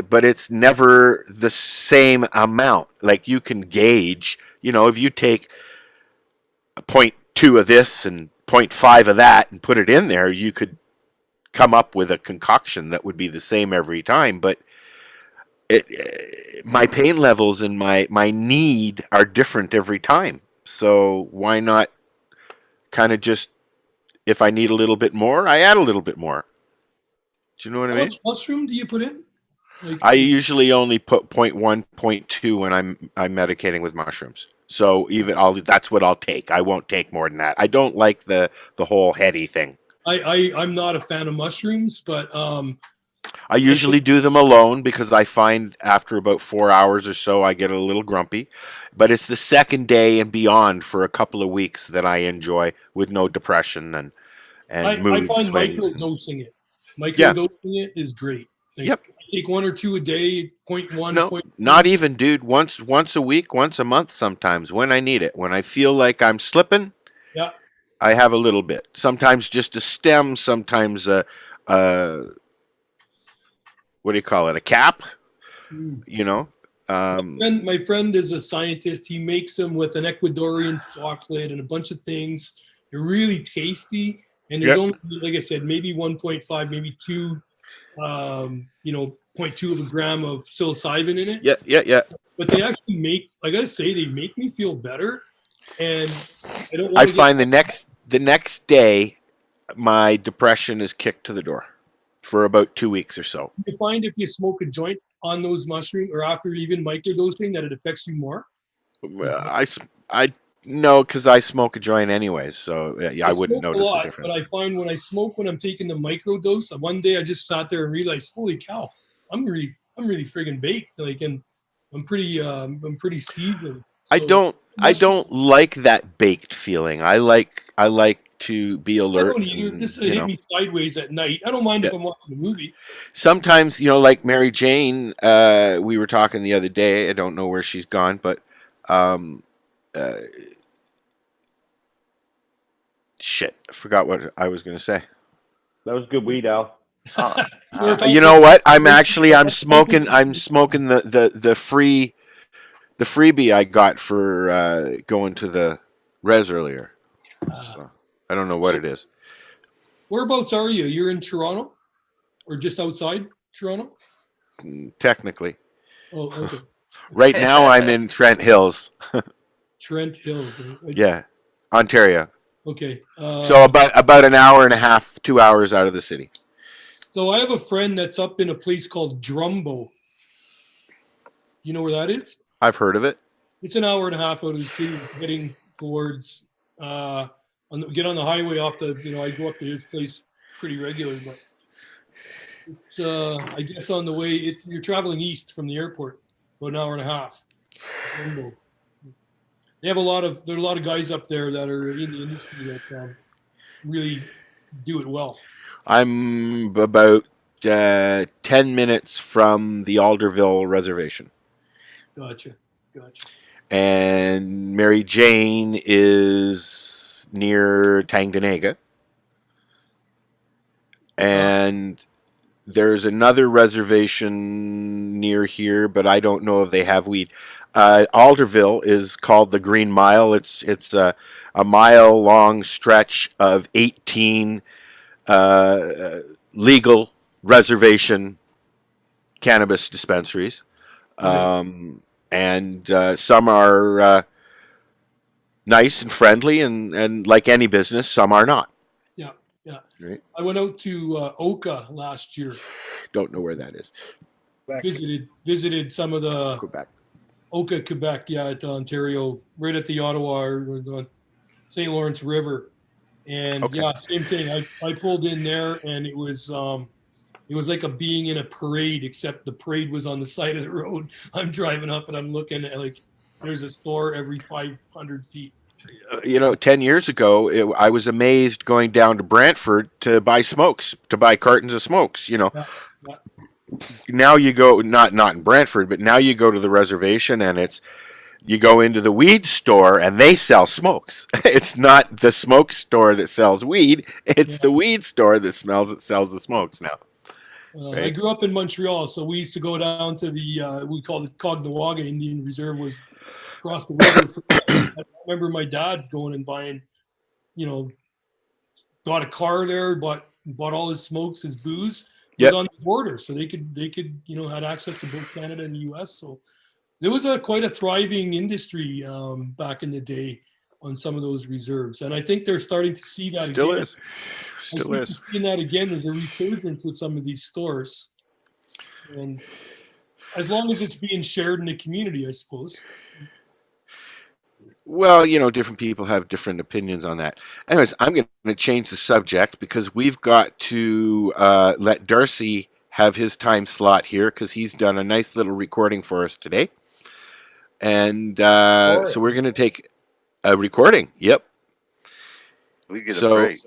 but it's never the same amount. Like you can gauge, if you take 0.2 of this and 0.5 of that and put it in there, you could come up with a concoction that would be the same every time. But my pain levels and my need are different every time. So why not kind of just, if I need a little bit more, I add a little bit more. Do you know what I mean? How much mushroom do you put in? I usually only put 0.1, 0.2 when I'm medicating with mushrooms. So that's what I'll take. I won't take more than that. I don't like the whole heady thing. I'm not a fan of mushrooms, but I usually do them alone because I find after about 4 hours or so I get a little grumpy. But it's the second day and beyond for a couple of weeks that I enjoy with no depression and mood I find swings. microdosing it. Microdosing it is great. Yep. Take 1 or 2 a day, 0.1. No, 0.2. not even, dude. Once a week, once a month sometimes when I need it. When I feel like I'm slipping, Yeah. I have a little bit. Sometimes just a stem, sometimes a what do you call it? A cap, My friend is a scientist. He makes them with an Ecuadorian chocolate and a bunch of things. They're really tasty. And there's only, like I said, maybe 1.5, maybe 2, 0.2 of a gram of psilocybin in it. Yeah. But they actually I gotta say, they make me feel better. And I find the next day, my depression is kicked to the door for about 2 weeks or so. You find if you smoke a joint on those mushrooms or after even microdosing that it affects you more? I know because I smoke a joint anyways, so I wouldn't smoke notice a lot, the difference. But I find when I smoke, when I'm taking the microdose, one day I just sat there and realized, holy cow, I'm really friggin' baked. And I'm pretty seasoned. So I don't like that baked feeling. I like to be alert. I don't either. This hit me sideways at night. I don't mind if I'm watching a movie. Sometimes, like Mary Jane, we were talking the other day. I don't know where she's gone, but shit, I forgot what I was going to say. That was good weed, Al. You know what? I'm smoking the freebie I got for going to the res earlier. So I don't know what it is. Whereabouts are you? You're in Toronto, or just outside Toronto? Technically. Oh, okay. Right now I'm in Trent Hills. Trent Hills. Yeah, Ontario. Okay. So about an hour and a half, 2 hours out of the city. So I have a friend that's up in a place called Drumbo. You know where that is? I've heard of it. It's an hour and a half out of the city, heading towards. Get on the highway off the. I go up to his place pretty regularly, but it's I guess on the way. You're traveling east from the airport, about an hour and a half. Drumbo. They have there are a lot of guys up there that are in the industry that really do it well. I'm about 10 minutes from the Alderville Reservation. Gotcha. And Mary Jane is near Tanganyika. And there's another reservation near here, but I don't know if they have weed. Alderville is called the Green Mile. It's a mile-long stretch of 18 legal reservation cannabis dispensaries. And some are nice and friendly, and like any business, some are not. Yeah. Right. I went out to Oka last year. Don't know where that is. Visited some of the Quebec. Oka, Quebec, at Ontario, right at the Ottawa or the St. Lawrence River. And same thing. I pulled in there, and it was like being in a parade, except the parade was on the side of the road. I'm driving up and I'm looking at there's a store every 500 feet. 10 years ago, I was amazed going down to Brantford to buy cartons of smokes. Now you go, not in Brantford, but now you go to the reservation and you go into the weed store and they sell smokes. It's not the smoke store that sells weed. It's the weed store that sells the smokes now. I Right. grew up in Montreal, so we used to go down to the we called it Cognawaga Indian Reserve, was across the river. I remember my dad going and buying, you know, got a car there, bought all his smokes, his booze was Yep. on the border, so they could had access to both Canada and the U.S. So there was quite a thriving industry back in the day on some of those reserves, and I think they're starting to see that Still again. is. Still is. Seeing that again. There's a resurgence with some of these stores, and as long as it's being shared in the community, I suppose. Well, different people have different opinions on that. Anyways, I'm going to change the subject because we've got to let Darcy have his time slot here because he's done a nice little recording for us today. And so we're going to take a recording. Yep. We get a So break.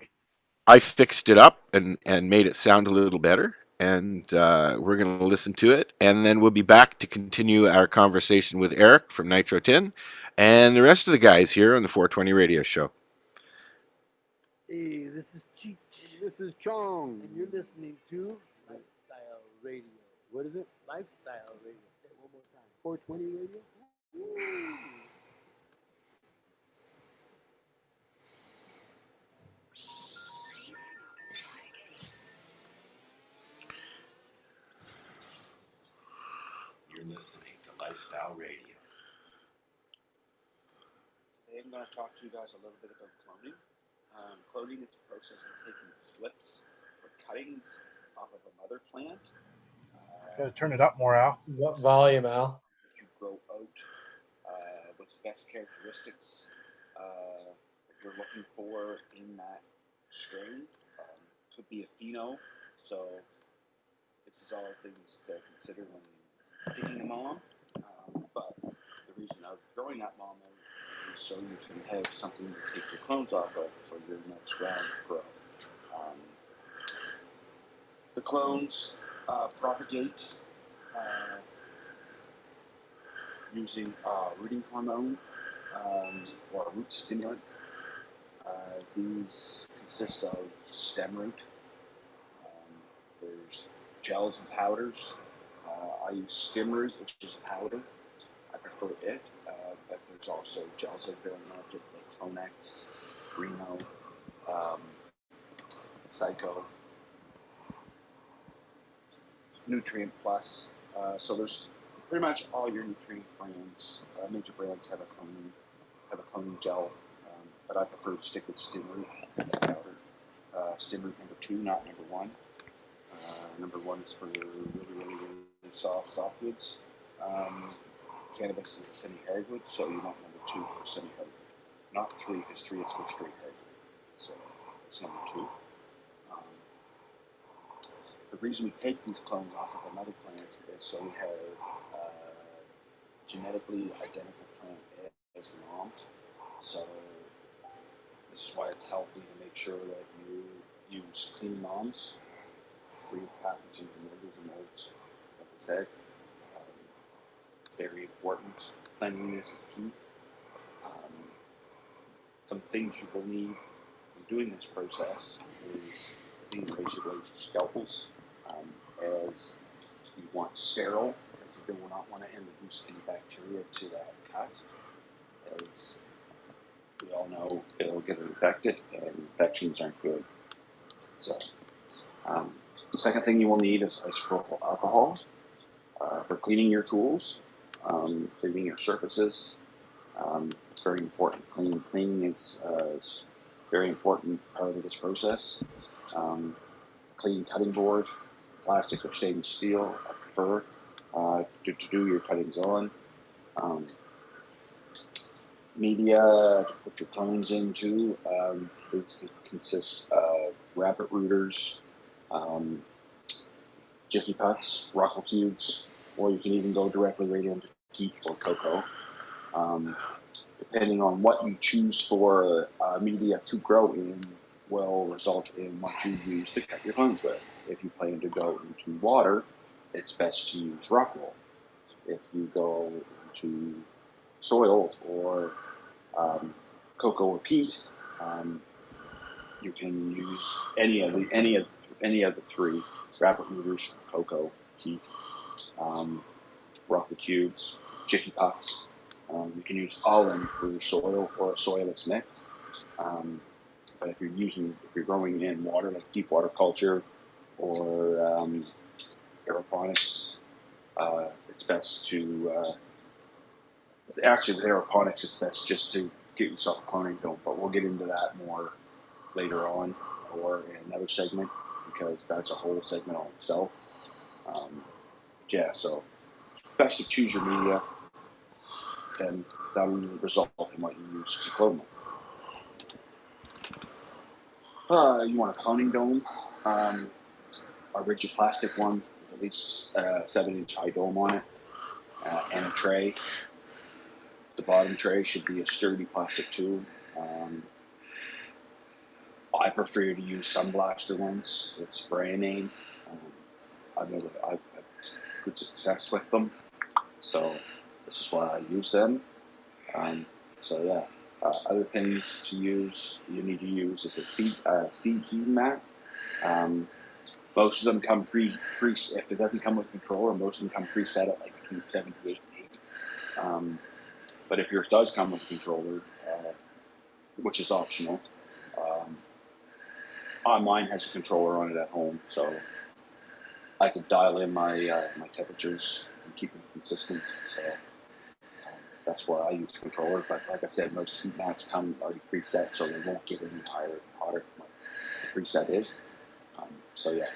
I fixed it up and made it sound a little better. And we're going to listen to it. And then we'll be back to continue our conversation with Eric from Nitro Tin and the rest of the guys here on the 420 Radio Show. Hey, this is Cheech. This is Chong. And you're listening to Lifestyle Radio. What is it? Lifestyle Radio. Say it one more time. 420 Radio? Woo. You're listening to Lifestyle Radio. Today I'm going to talk to you guys a little bit about cloning. Cloning is the process of taking slips or cuttings off of a mother plant. Gotta turn it up more, Al. What volume, Al? That you grow out with the best characteristics that you're looking for in that strain. Could be a pheno, so this is all things to consider when picking them on. But the reason I was throwing that mom out is so you can have something to take your clones off of for your next round of grow. The clones propagate using rooting hormone or root stimulant. These consist of stem root. There's gels and powders. I use stem root, which is a powder. I prefer it, but there's also gels out there in the market like Clonex, Reno, Psycho, Nutrient Plus. So there's pretty much all your nutrient brands, major brands have a cloning gel, but I prefer to stick with stem root powder. Stem root number 2, not number 1. Number 1 is for really softwoods. Cannabis is a semi-hardwood, so you want number 2 for semi-hardwood. Not 3, because 3 is for straight hardwood. So it's number 2. The reason we take these clones off of a mother plant is so we have genetically identical plant as the mom. So this is why it's healthy to make sure that you use clean moms, free of pathogens and mildews and molds. Like I said, it's very important. Cleanliness is key. Some things you will need in doing this process is things basically scalpels, as you want sterile, as you do not want to introduce any bacteria to that cut, as we all know it'll get infected and infections aren't good. So the second thing you will need is isopropyl alcohol for cleaning your tools, cleaning your surfaces. It's very important. Cleaning is a very important part of this process. Clean cutting board, plastic or stainless steel, I prefer to do your cuttings on. Media to put your clones into basically consists of rabbit rooters, jiffy puts, Ruckle cubes, or you can even go directly right into peat or cocoa. Depending on what you choose for media to grow in will result in what you use to cut your clones with. If you plan to go into water, it's best to use rock wool. If you go into soil or cocoa or peat, you can use any of the 3. rapid rooters, cocoa, teeth, rocket cubes, jiffy pucks. You can use all of them for soil or a soilless mix. But if you're growing in water, like deep water culture or aeroponics, it's best to, actually with aeroponics, it's best just to get yourself a cloning dome, but we'll get into that more later on or in another segment because that's a whole segment on itself. Yeah, so best to choose your media, then that will result in what you use to clone them. You want a cloning dome, a rigid plastic one with at least 7-inch high dome on it, and a tray. The bottom tray should be a sturdy plastic tube. I prefer to use Sunblaster ones with brand name. I've had good success with them, so this is why I use them. So yeah, other things to use, you need to use is a seed heating mat. Most of them come pre if it doesn't come with a controller, most of them come preset at like between 78 and 80. But if yours does come with a controller, which is optional, mine has a controller on it at home, so I can dial in my my temperatures and keep them consistent. So that's why I use the controller. But like I said, most heat mats come already preset, so they won't get any higher hotter than what the preset is. So yeah.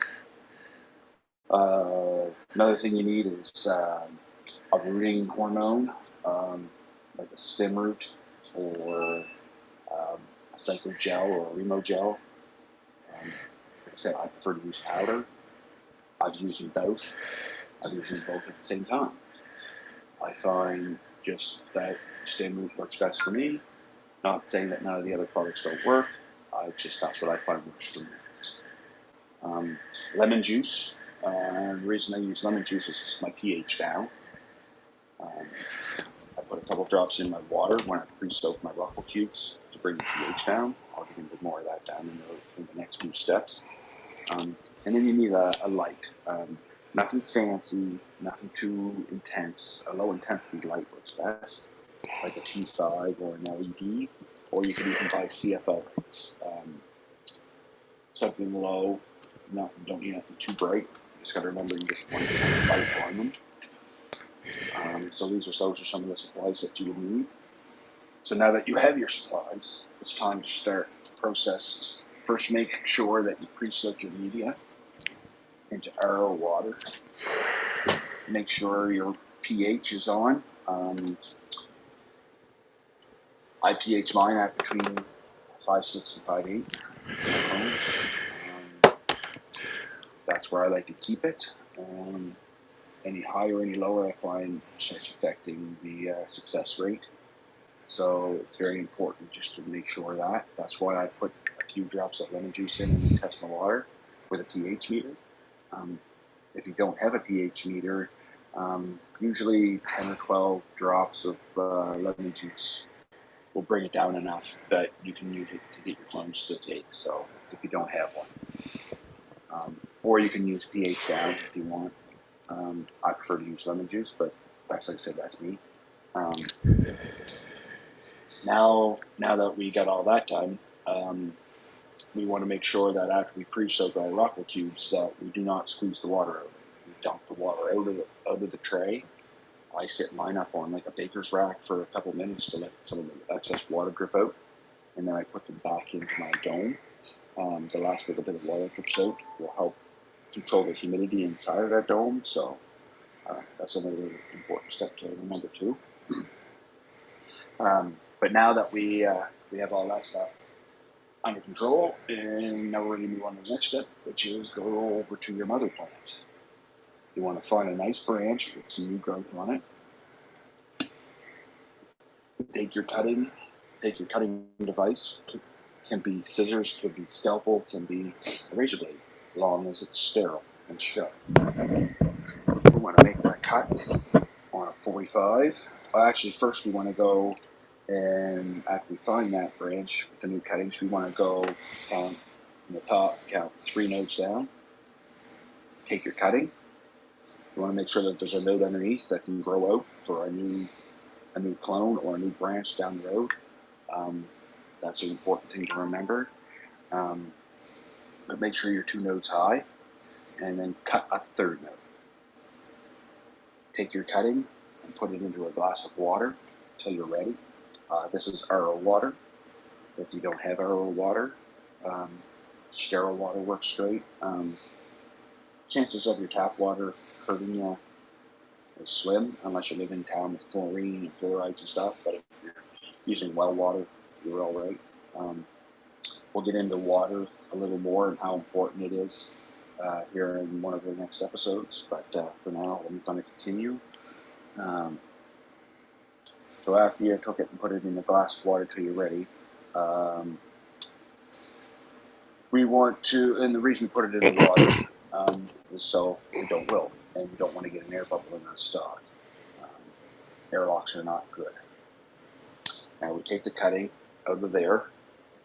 Another thing you need is a rooting hormone, like a stem root or a cyclic gel or a remo gel. Like I said, I prefer to use powder. I've used them both. I've used them both at the same time. I find just that stem root works best for me. Not saying that none of the other products don't work. That's what I find works for me. Lemon juice. The reason I use lemon juice is my pH down. I put a couple drops in my water when I pre-soak my Rockwell cubes to bring the pH down. I'll get into more of that down in the next few steps. And then you need a light. Nothing fancy, nothing too intense. A low intensity light works best, like a T5 or an LED, or you can even buy CFL lights. Something low, don't need nothing too bright. You just got to remember you just want to get light on them. So those are some of the supplies that you would need. So now that you have your supplies, it's time to start the process. First, make sure that you pre-soak your media into RO water. Make sure your pH is on. I pH mine at between 5.6 and 5.8. That's where I like to keep it. Any higher, any lower, I find starts affecting the success rate. So it's very important just to make sure that. That's why I put a few drops of lemon juice in and then test my water with a pH meter. If you don't have a pH meter, usually 10 or 12 drops of lemon juice will bring it down enough that you can use it to get your clones to take. So if you don't have one, or you can use pH down if you want. I prefer to use lemon juice, but that's, like I said, that's me. Now that we got all that done, we want to make sure that after we pre-soak our Rockwell cubes, that we do not squeeze the water out. We dump the water out of the tray. I sit mine up on like a baker's rack for a couple minutes to let some of the excess water drip out, and then I put them back into my dome. The last little bit of water drips out will help control the humidity inside of that dome. So that's another important step to remember too. But now that we have all that stuff under control, and now we're going to move on to the next step, which is go over to your mother plant. You want to find a nice branch with some new growth on it. Take your cutting device. Can be scissors, can be scalpel, can be a razor blade, as long as it's sterile and sharp. We want to make that cut on a 45. Actually, first we want to go, and after we find that branch with the new cuttings, we want to go count in the top, count 3 nodes down. take your cutting. You want to make sure that there's a node underneath that can grow out for a new clone or a new branch down the road. That's an important thing to remember. But make sure you're 2 nodes high, and then cut a 3rd node. Take your cutting and put it into a glass of water until you're ready. This is RO water. If you don't have RO water, sterile water works great. Chances of your tap water hurting you is slim, unless you live in town with chlorine and fluorides and stuff. But if you're using well water, you're all right. We'll get into water a little more and how important it is here in one of the next episodes. But for now, I'm going to continue. So after you took it and put it in a glass of water till you're ready, we want to, and the reason we put it in the water is so it don't wilt, and you don't want to get an air bubble in that stock. Airlocks are not good. Now we take the cutting out of there,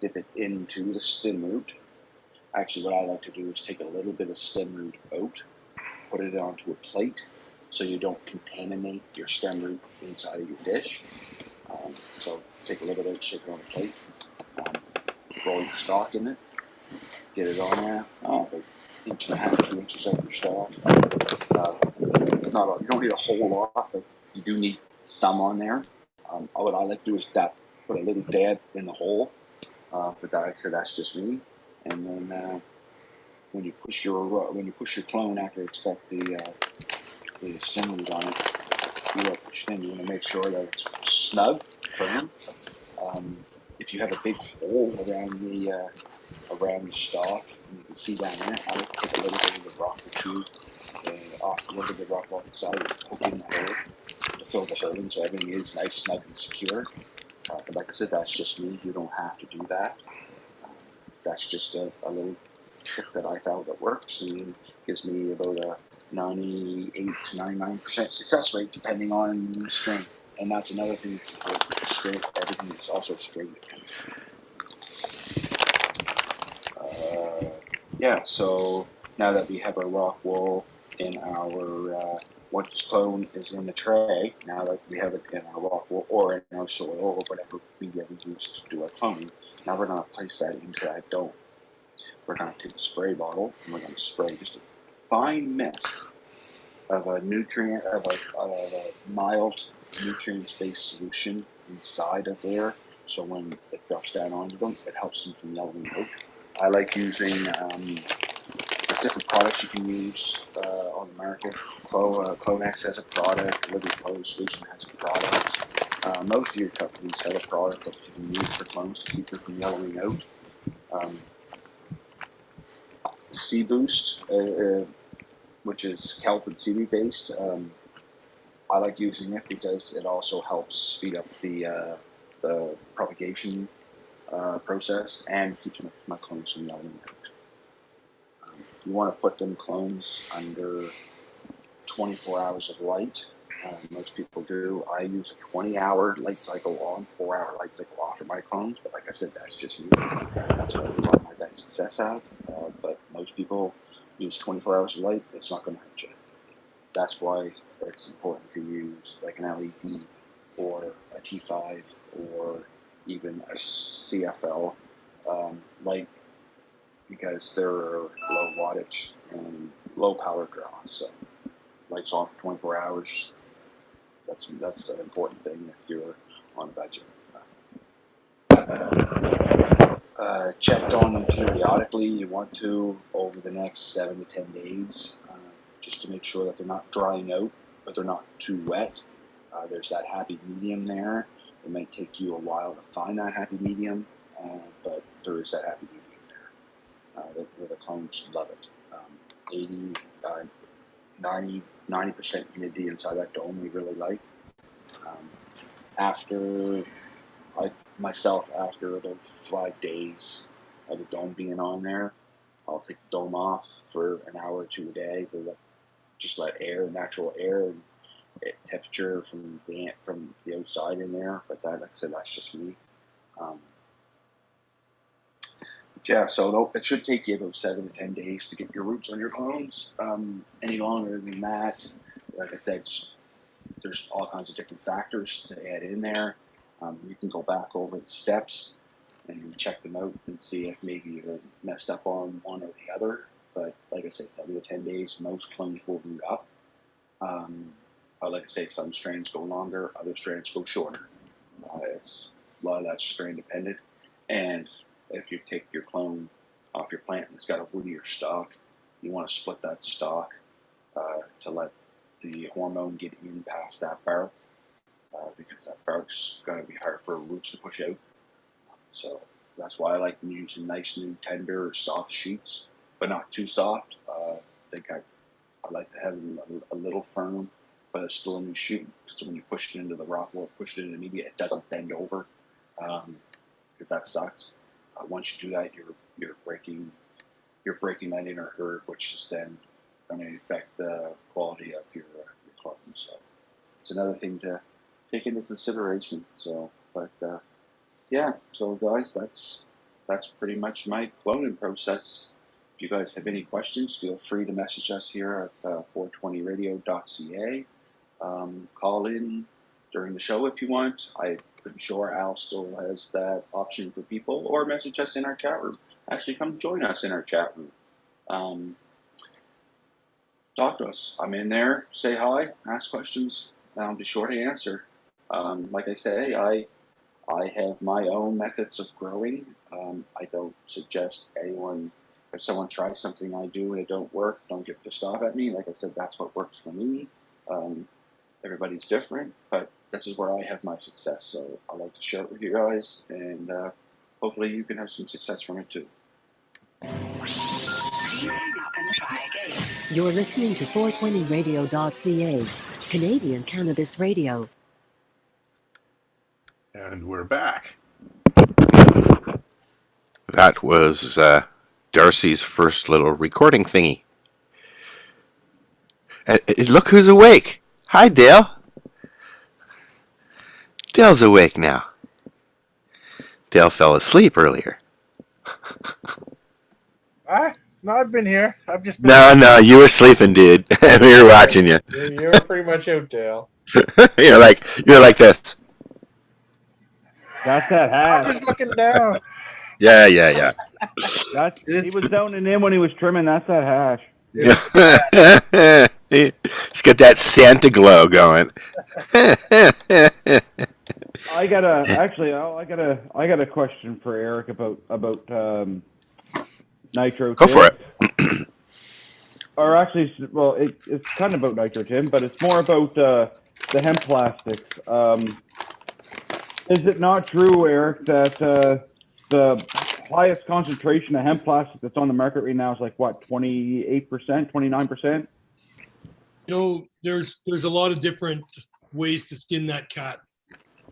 dip it into the stem root. Actually, what I like to do is take a little bit of stem root out, put it onto a plate so you don't contaminate your stem root inside of your dish. So take a little bit out, shake it on a plate, roll your stock in it, get it on there, about 1.5 to 2 inches out your stock. You don't need a whole lot, but you do need some on there. What I like to do is put a little dab in the hole, but like I said, that's just me. And then when you push your clone after it's got the stem root on it, you want to push it in. You want to make sure that it's snug, firm. If you have a big hole around the stock, and you can see down there, I would put a little bit of the rock or two off a little bit of the rock off the side, poke in the hole to fill the hole in so everything is nice, snug, and secure. But like I said, that's just me. You don't have to do that. That's just a little trick that I found that works and gives me about a 98 to 99% success rate depending on strain. And that's another thing for strain. Everything is also strain dependent. So now that we have our rock wool in our once clone is in the tray, now that we have it in our rock wool or in our soil or whatever media we use to do our cloning, now we're going to place that into that dome. We're going to take a spray bottle and we're going to spray just a fine mist of a mild nutrient-based solution inside of there. So when it drops down onto them, it helps them from yellowing out. I like using there's different products you can use on the market. Clonex has a product. Living Clone Solution has a product. Most of your companies have a product that you can use for clones to keep them from yellowing out. Sea Boost, which is kelp and seaweed based. I like using it because it also helps speed up the propagation process and keeps my clones from yellowing out. You want to put them clones under 24 hours of light. Most people do. I use a 20-hour light cycle on, 4-hour light cycle off for my clones, but like I said, that's just me. That's what I run my best success at. But most people use 24 hours of light. It's not going to hurt you. That's why it's important to use like an LED or a T5 or even a CFL light, because they're low wattage and low power draw. So lights on for 24 hours. That's an important thing if you're on a budget. Checked on them periodically. You want to over the next 7 to 10 days, just to make sure that they're not drying out, but they're not too wet. There's that happy medium there. It might take you a while to find that happy medium, but there is that happy medium there. Where the clones love it. 90% humidity inside that dome we really like. After about 5 days of the dome being on there, I'll take the dome off for an hour or two a day to just let natural air and temperature from the outside in there. But that, like I said, that's just me. Yeah, so it should take you about 7 to 10 days to get your roots on your clones. Any longer than that, like I said, there's all kinds of different factors to add in there. You can go back over the steps and check them out and see if maybe you're messed up on one or the other. But like I say, 7 to 10 days, most clones will root up. But like I say, some strains go longer, other strains go shorter. It's a lot of that's strain dependent. And if you take your clone off your plant and it's got a woodier stalk, you want to split that stalk to let the hormone get in past that bark, because that bark's going to be hard for roots to push out. So that's why I like them using nice, new, tender, soft shoots, but not too soft. I think I like to have them a little firm, but it's still a new shoot. So when you push it into the rock or push it into the media, it doesn't bend over, because that sucks. Once you do that, you're breaking that inner herd, which is then going to affect the quality of your clone. So it's another thing to take into consideration. So, but yeah. So guys, that's pretty much my cloning process. If you guys have any questions, feel free to message us here at 420radio.ca. Call in during the show if you want. I'm pretty sure Al still has that option for people, or message us in our chat room. Actually, come join us in our chat room. Talk to us. I'm in there. Say hi. Ask questions. I'll be sure to answer. Like I say, I have my own methods of growing. I don't suggest anyone, if someone tries something I do and it don't work, don't get pissed off at me. Like I said, that's what works for me. Everybody's different, but this is where I have my success. So I like to share it with you guys, and hopefully you can have some success from it too. You're listening to 420radio.ca, Canadian Cannabis Radio. And we're back. That was Darcy's first little recording thingy. Look who's awake. Hi, Dale. Dale's awake now. Dale fell asleep earlier. No, I've been here. I've just been No, you were sleeping, dude. We were watching you. You were pretty much out, Dale. you're like this. That's that hat. I was looking down. Yeah. He was zoning in when he was trimming. That's that hash. It's got that Santa glow going. I got a question for Eric about Nitro. Go for it. Or actually, well, it's kind of about Nitro Tim, but it's more about the hemp plastics. Is it not true, Eric, that the highest concentration of hemp plastic that's on the market right now is like what, 28%, 29%? You know, there's a lot of different ways to skin that cat.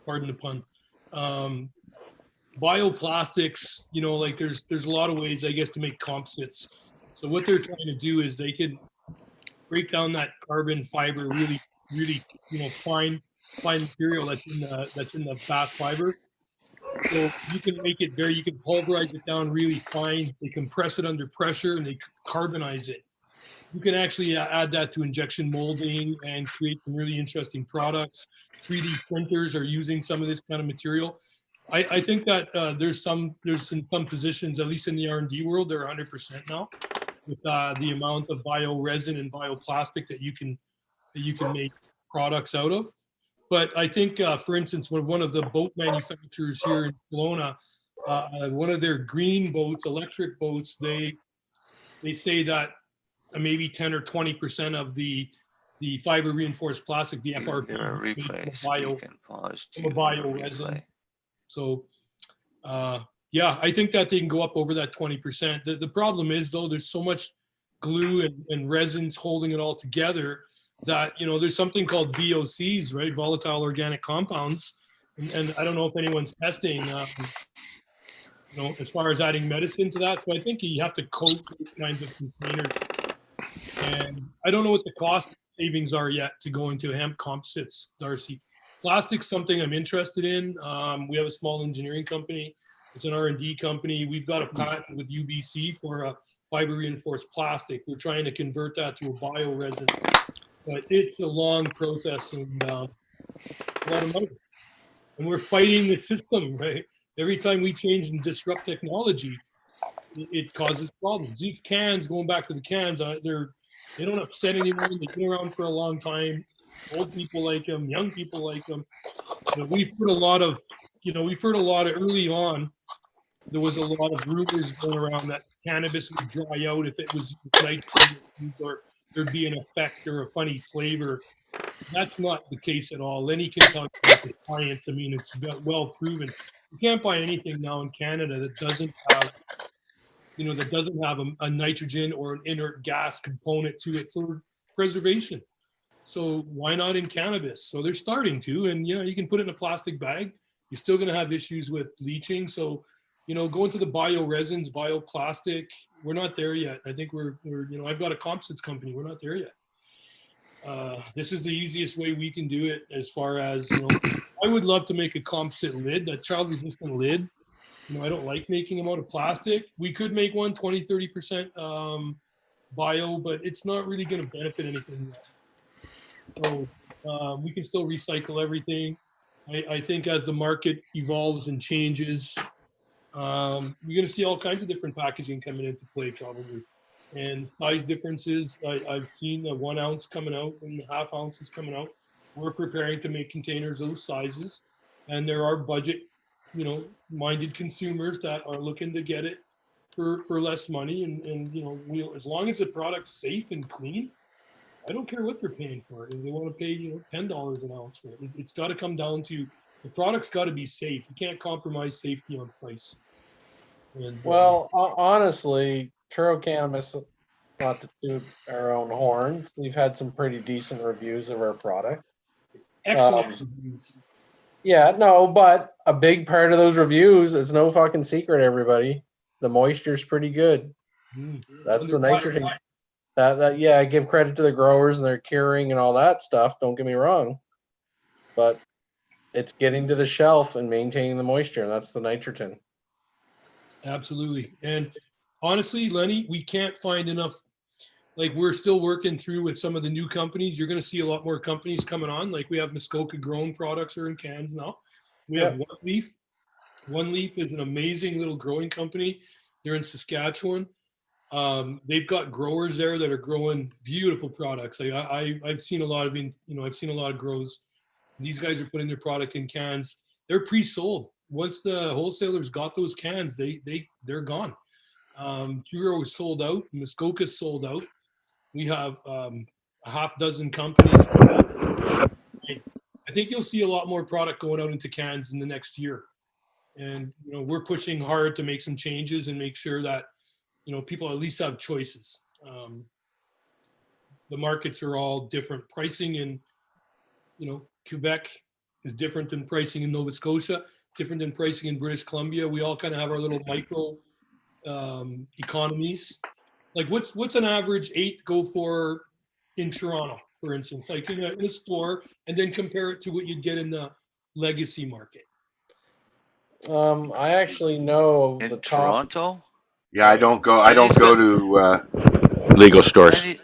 Pardon the pun. Bioplastics, you know, like there's a lot of ways, I guess, to make composites. So what they're trying to do is they can break down that carbon fiber really, you know, fine material that's in the bath fiber. So you can make it you can pulverize it down really fine. They compress it under pressure and they carbonize it. You can actually add that to injection molding and create some really interesting products. 3D printers are using some of this kind of material. I think that there's in some positions, at least in the R&D world, they're 100% now with the amount of bio resin and bioplastic that you can make products out of. But I think, for instance, when one of the boat manufacturers here in Kelowna, one of their green boats, electric boats, they say that maybe 10 or 20% of the fiber reinforced plastic, the FRP, bio resin. So, yeah, I think that they can go up over that 20%. The problem is, though, there's so much glue and resins holding it all together that, you know, there's something called VOCs, right? Volatile organic compounds. And I don't know if anyone's testing, you know, as far as adding medicine to that. So I think you have to coat these kinds of containers. And I don't know what the cost savings are yet to go into hemp composites, Darcy. Plastic's something I'm interested in. We have a small engineering company. It's an R&D company. We've got a patent with UBC for a fiber reinforced plastic. We're trying to convert that to a bioresin, but it's a long process and a lot of money. And we're fighting the system, right? Every time we change and disrupt technology, it causes problems. These cans, going back to the cans, they don't upset anyone. They've been around for a long time. Old people like them, young people like them. You know, we've heard a lot of early on. There was a lot of rumors going around that cannabis would dry out if it was nitrogen or there'd be an effect or a funny flavor. That's not the case at all. Lenny can talk about the science. I mean, it's well proven. You can't buy anything now in Canada that doesn't have, a nitrogen or an inert gas component to it for preservation. So why not in cannabis? So they're starting to, and you can put it in a plastic bag. You're still going to have issues with leaching. So, going to the bioresins, bioplastic, we're not there yet. I think we're I've got a composites company. We're not there yet. This is the easiest way we can do it as far as, I would love to make a composite lid, a child resistant lid. I don't like making them out of plastic. We could make one 20, 30% bio, but it's not really going to benefit anything yet. So we can still recycle everything. I think as the market evolves and changes, you're going to see all kinds of different packaging coming into play probably. And size differences, I've seen the 1 ounce coming out and half ounces coming out. We're preparing to make containers those sizes. And there are budget, minded consumers that are looking to get it for less money. And as long as the product's safe and clean, I don't care what they're paying for it. If they want to pay, $10 an ounce for it, it's got to come down to the product's got to be safe. You can't compromise safety on price. And, honestly, Truro Cannabis, not to toot our own horns, we've had some pretty decent reviews of our product. Excellent reviews. Yeah, no, but a big part of those reviews, it's no fucking secret, everybody. The moisture's pretty good. That's the nitrogen. I give credit to the growers and their curing and all that stuff. Don't get me wrong, but it's getting to the shelf and maintaining the moisture, and that's the nitrogen. Absolutely. And honestly, Lenny, we can't find enough. Like, we're still working through with some of the new companies. You're going to see a lot more companies coming on. Like, we have Muskoka grown products are in cans now. We have One Leaf. One Leaf is an amazing little growing company. They're in Saskatchewan. They've got growers there that are growing beautiful products. I've seen a lot of, I've seen a lot of grows. These guys are putting their product in cans. They're pre-sold. Once the wholesalers got those cans, they're gone. Truro is sold out. Muskoka's sold out. We have a half dozen companies. I think you'll see a lot more product going out into cans in the next year. And we're pushing hard to make some changes and make sure that people at least have choices. The markets are all different. Pricing in, Quebec is different than pricing in Nova Scotia, different than pricing in British Columbia. We all kind of have our little micro economies. Like what's an average eighth go for in Toronto, for instance, like in a store, and then compare it to what you'd get in the legacy market. I actually know in the Toronto. Yeah, I don't go to legal stores.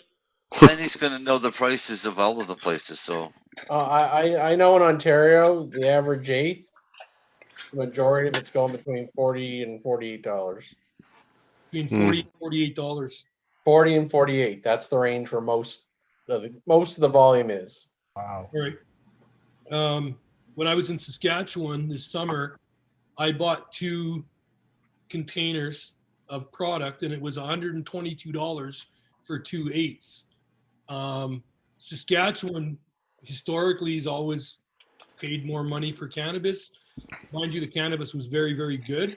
Lenny's going to know the prices of all of the places. So I know in Ontario, the average eighth, the majority of it's going between $40 and $48. Between $40 and $48. 40 and 48. That's the range where most of the volume is. Wow. All right. When I was in Saskatchewan this summer, I bought 2 containers of product, and it was $122 for 2 eighths. Saskatchewan historically has always paid more money for cannabis. Mind you, the cannabis was very, very good,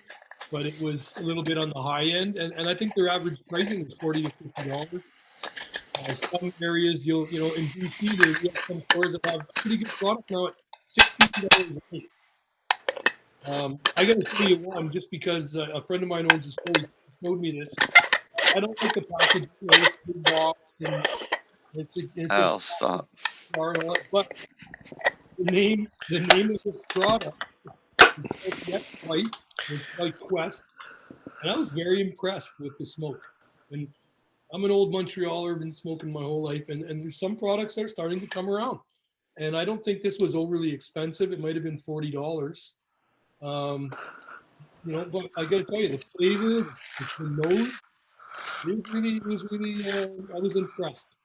but it was a little bit on the high end, and I think their average pricing was $40 to $50. Some areas, in BC, there's some stores that have pretty good product now at $60 a eighth. I got to tell you one, just because a friend of mine owns a store, he showed me this. I don't like the package. It's a big box, and it's I'll stop. But the name of this product is called Get White. It's by Quest, and I was very impressed with the smoke. And I'm an old Montrealer, been smoking my whole life, and there's some products that are starting to come around. And I don't think this was overly expensive. It might have been $40. You know, but I got to tell you, the flavor, the nose, it was really, I was impressed.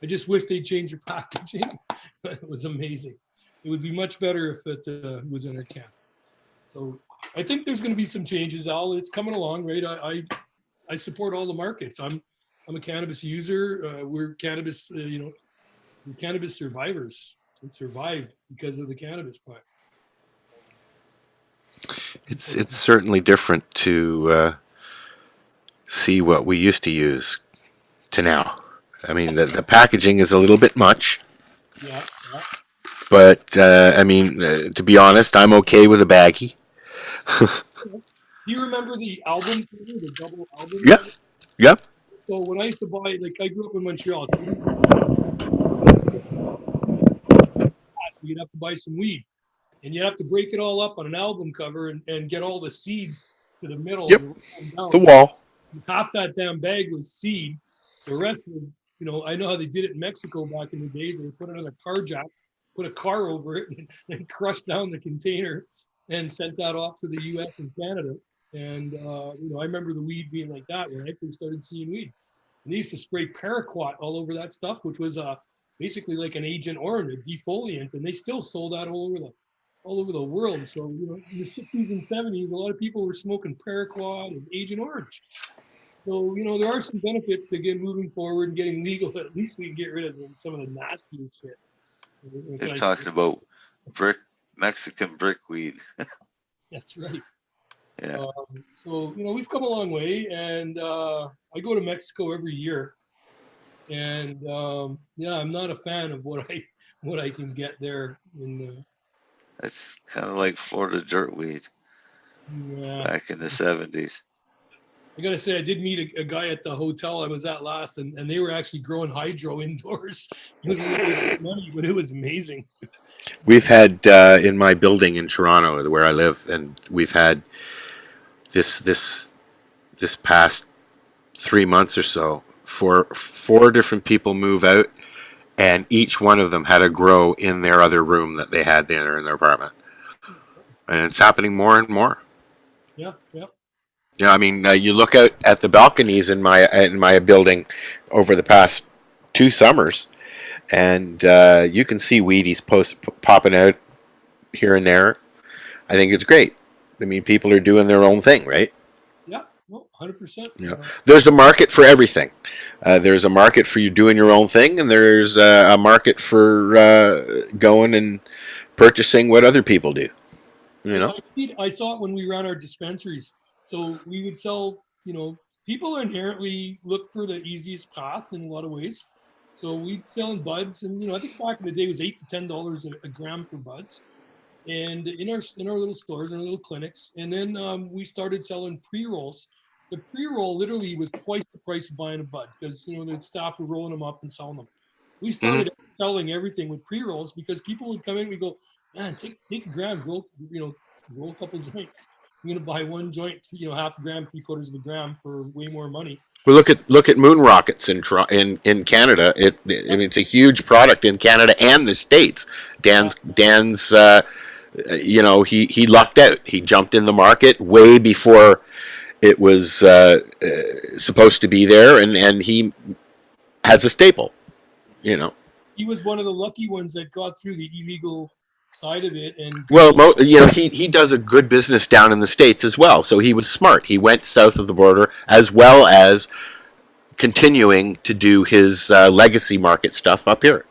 I just wish they'd change their packaging. It was amazing. It would be much better if it was in a can. So I think there's going to be some changes, Al. It's coming along, right? I support all the markets. I'm a cannabis user. We're cannabis, we're cannabis survivors. We survived because of the cannabis plant. It's certainly different to see what we used to use to now. I mean, the packaging is a little bit much. Yeah. But to be honest, I'm okay with a baggie. Do you remember the album cover, the double album? Yeah. cover? Yeah. So when I used to buy, like, I grew up in Montreal. So you'd have to buy some weed, and you'd have to break it all up on an album cover and get all the seeds to the middle. Yep. And write them down. The wall. Half that damn bag was seed. The rest was, I know how they did it in Mexico back in the day. They put it on a car jack, put a car over it, and crushed down the container and sent that off to the U.S. and Canada. And, I remember the weed being like that when I first started seeing weed. And they used to spray paraquat all over that stuff, which was basically like an Agent Orange, a defoliant, and they still sold that all over the world. So, in the 60s and 70s, a lot of people were smoking paraquat and Agent Orange. So, there are some benefits to moving forward and getting legal. At least we can get rid of some of the nastier shit. They're talking about Mexican brickweed. That's right. Yeah. So, we've come a long way, and I go to Mexico every year. And I'm not a fan of what I can get there. It's kind of like Florida dirtweed back in the 70s. I gotta say, I did meet a guy at the hotel I was at last, and they were actually growing hydro indoors. It was a little bit of money, but it was amazing. We've had in my building in Toronto, where I live, and we've had this past 3 months or so, four different people move out, and each one of them had a grow in their other room that they had there in their apartment, and it's happening more and more. Yeah. Yeah, I mean, you look out at the balconies in my building over the past 2 summers, and you can see weedies popping out here and there. I think it's great. I mean, people are doing their own thing, right? Yeah, well, 100%. Yeah, there's a market for everything. There's a market for you doing your own thing, and there's a market for going and purchasing what other people do. I saw it when we ran our dispensaries. So we would sell, people inherently look for the easiest path in a lot of ways. So we'd sell in buds, and I think back in the day it was $8 to $10 a gram for buds, and in our little stores, in our little clinics. And then we started selling pre-rolls. The pre-roll literally was twice the price of buying a bud, because the staff were rolling them up and selling them. We started selling everything with pre-rolls because people would come in and we go, man, take a gram, roll a couple joints. I'm going to buy one joint, half a gram, 3/4 of a gram for way more money. Well, look at moon rockets in Canada. It's a huge product in Canada and the States. Dan's he lucked out. He jumped in the market way before it was supposed to be there, and he has a staple. He was one of the lucky ones that got through the illegal side of it. And he does a good business down in the States as well, so he was smart. He went south of the border as well as continuing to do his legacy market stuff up here.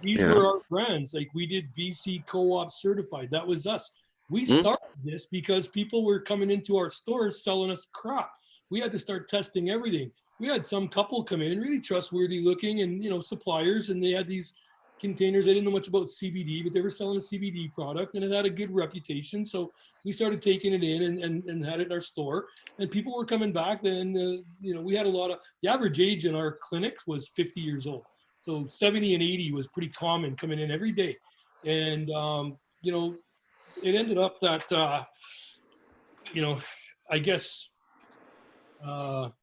These were our brands. Like, we did BC Co-op certified. That was us. We started this because people were coming into our stores selling us crap. We had to start testing everything. We had some couple come in, really trustworthy looking, and suppliers, and they had these containers. I didn't know much about CBD, but they were selling a CBD product, and it had a good reputation. So we started taking it in and had it in our store, and people were coming back. Then we had the average age in our clinic was 50 years old. So 70 and 80 was pretty common coming in every day. And, you know, it ended up that, you know, I guess, well,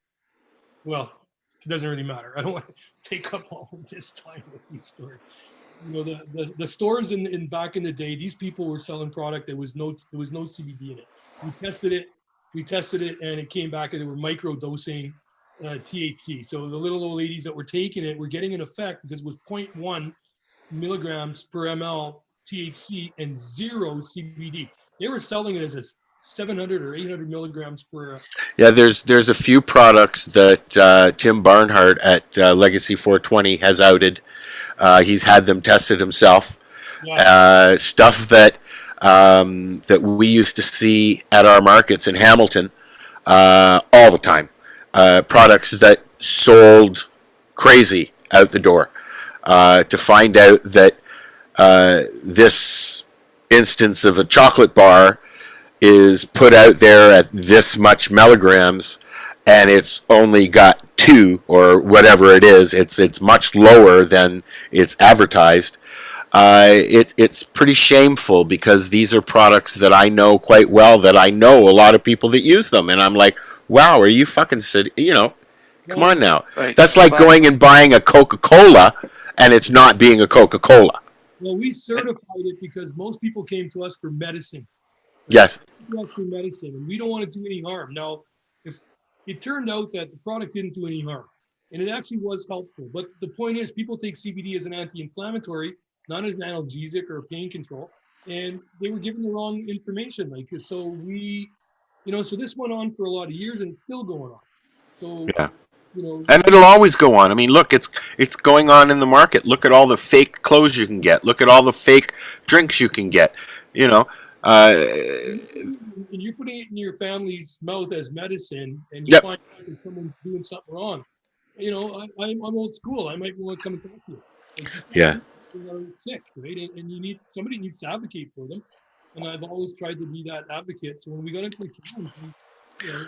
it doesn't really matter. I don't want to take up all of this time with these stories. You know, the stores in back in the day, these people were selling product there was no CBD in it. We tested it, and it came back and they were micro dosing THC. So the little old ladies that were taking it were getting an effect because it was 0.1 milligrams per ml THC and 0 CBD. They were selling it as a 700 or 800 milligrams per. Yeah, there's a few products that Tim Barnhart at Legacy 420 has outed. He's had them tested himself. Yeah. Stuff that that we used to see at our markets in Hamilton all the time. Products that sold crazy out the door. To find out that this instance of a chocolate bar is put out there at this much milligrams, and it's only got 2 or whatever it is. It's much lower than it's advertised. It's pretty shameful because these are products that I know quite well, that I know a lot of people that use them, and I'm like, wow, are you fucking come on now. Right. That's like going and buying a Coca-Cola and it's not being a Coca-Cola. Well, we certified it because most people came to us for medicine. Yes. Us for medicine, and we don't want to do any harm. Now, if it turned out that the product didn't do any harm, and it actually was helpful, but the point is, people take CBD as an anti-inflammatory, not as an analgesic or pain control, and they were given the wrong information. Like, so we, so this went on for a lot of years, and it's still going on. So yeah. And it'll always go on. I mean, look, it's going on in the market. Look at all the fake clothes you can get. Look at all the fake drinks you can get. And you're putting it in your family's mouth as medicine, and you find out that someone's doing something wrong. I'm old school. I might want to come and talk to you. Yeah. Are sick, right? And somebody needs to advocate for them. And I've always tried to be that advocate. So when we got into the challenge,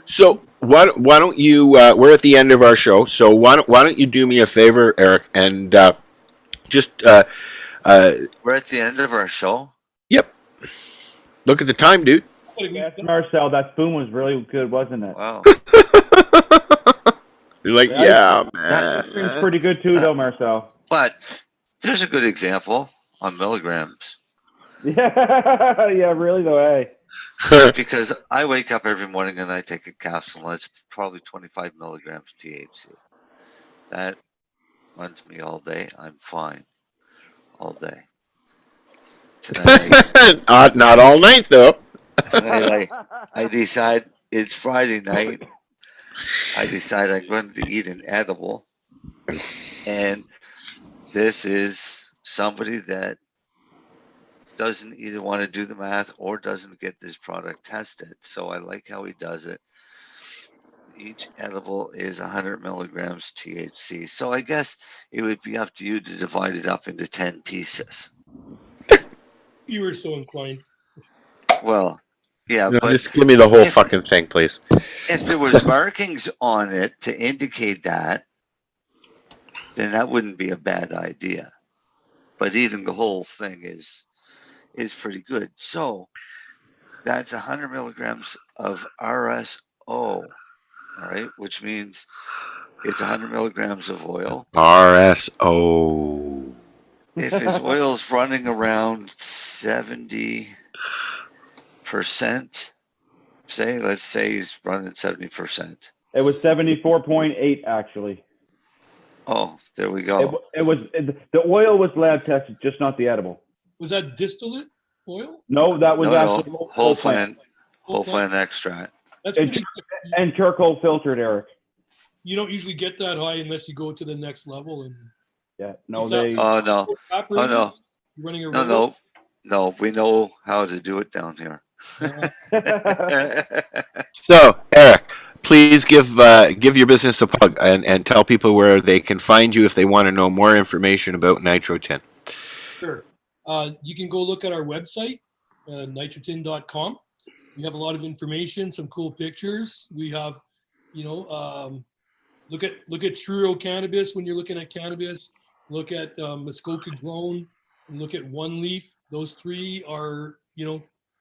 So why don't you? We're at the end of our show, so why don't you do me a favor, Eric, and just we're at the end of our show. Yep. Look at the time, dude. Yes, Marcel, that spoon was really good, wasn't it? Wow. You're like, yeah, man. It's pretty good too, though, Marcel. But there's a good example on milligrams. Yeah, really though, hey. Because I wake up every morning and I take a capsule, and it's probably 25 milligrams THC. That runs me all day. I'm fine all day. Tonight, not all night though. Tonight I decide it's Friday night. I decide I'm going to eat an edible, and this is somebody that doesn't either want to do the math or doesn't get this product tested. So I like how he does it. Each edible is 100 milligrams THC. So I guess it would be up to you to divide it up into 10 pieces. You were so inclined. Well, yeah. No, but just give me the whole fucking thing, please. If there was markings on it to indicate that, then that wouldn't be a bad idea. But eating the whole thing is pretty good. So that's 100 milligrams of RSO, all right, which means it's 100 milligrams of oil. RSO. If his oil's running around 70%, let's say he's running 70%. It was 74.8 actually. Oh, there we go. The oil was lab tested, just not the edible. Was that distillate oil? No, that was actually whole plant extract. That's pretty good. And charcoal filtered, Eric. You don't usually get that high unless you go to the next level. And yeah, no, Oh no! Running a No, we know how to do it down here. So, Eric, please give your business a plug and tell people where they can find you if they want to know more information about Nitro-10. Sure. You can go look at our website, nitro10.com. We have a lot of information, some cool pictures. We have, look at Truro cannabis when you're looking at cannabis. Look at Muskoka grown, and look at One Leaf. Those three are,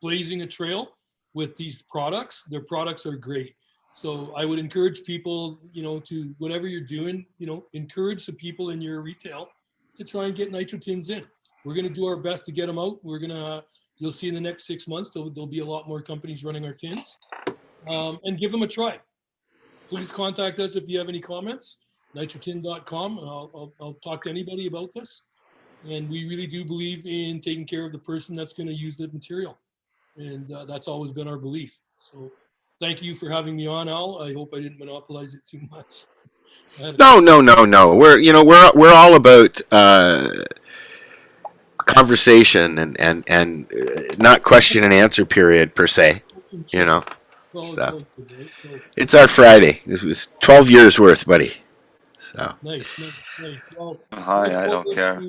blazing a trail with these products. Their products are great. So I would encourage people, to whatever you're doing, encourage the people in your retail to try and get Nitro Tins in. We're going to do our best to get them out. You'll see in the next 6 months, there'll be a lot more companies running our tins, and give them a try. Please contact us if you have any comments, nitrotin.com, and I'll talk to anybody about this. And we really do believe in taking care of the person that's going to use the material. And that's always been our belief. So thank you for having me on, Al. I hope I didn't monopolize it too much. No. We're all about conversation and not question and answer period per se. So it's our Friday. This was 12 years worth, buddy. So nice. Well, Hi, I don't care.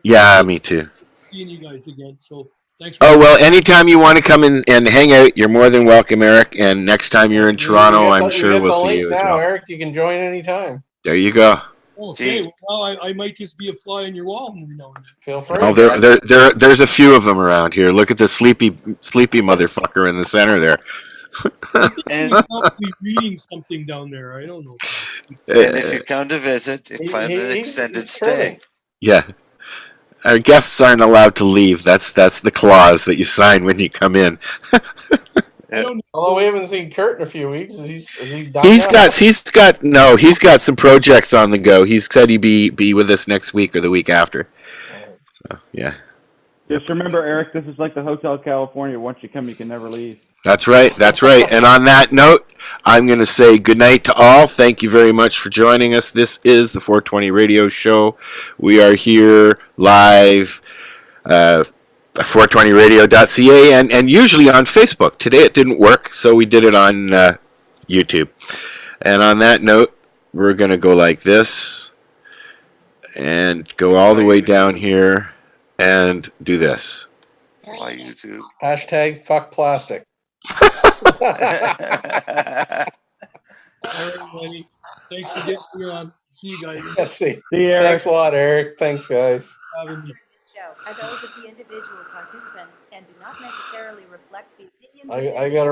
Yeah, me too. Seeing you guys again. So thanks. Anytime you want to come in and hang out, you're more than welcome, Eric. And next time you're in Toronto, I'm sure we'll see you as well. Eric, you can join anytime. There you go. Okay, well, I might just be a fly in your wall every now and then. Feel free. Oh, there's a few of them around here. Look at the sleepy motherfucker in the center there. And he's probably reading something down there. I don't know. And if you come to visit, plan an extended stay. Yeah. Our guests aren't allowed to leave. That's the clause that you sign when you come in. Although we haven't seen Kurt in a few weeks, is he done He's now? got some projects on the go. He's said he'd be with us next week or the week after. So yeah. Just remember, Eric, this is like the Hotel California. Once you come, you can never leave. That's right. And on that note, I'm going to say good night to all. Thank you very much for joining us. This is the 420 Radio Show. We are here live, 420radio.ca, and usually on Facebook. Today it didn't work, so we did it on YouTube. And on that note, we're going to go like this and go all the way down here and do this. Why YouTube? Hashtag fuck plastic. All right, buddy. Thanks for getting me on. See you guys. See you, Eric. Thanks a lot, Eric. Thanks, guys. Having me. This show are those of the individual participants and do not necessarily reflect the opinions. I gotta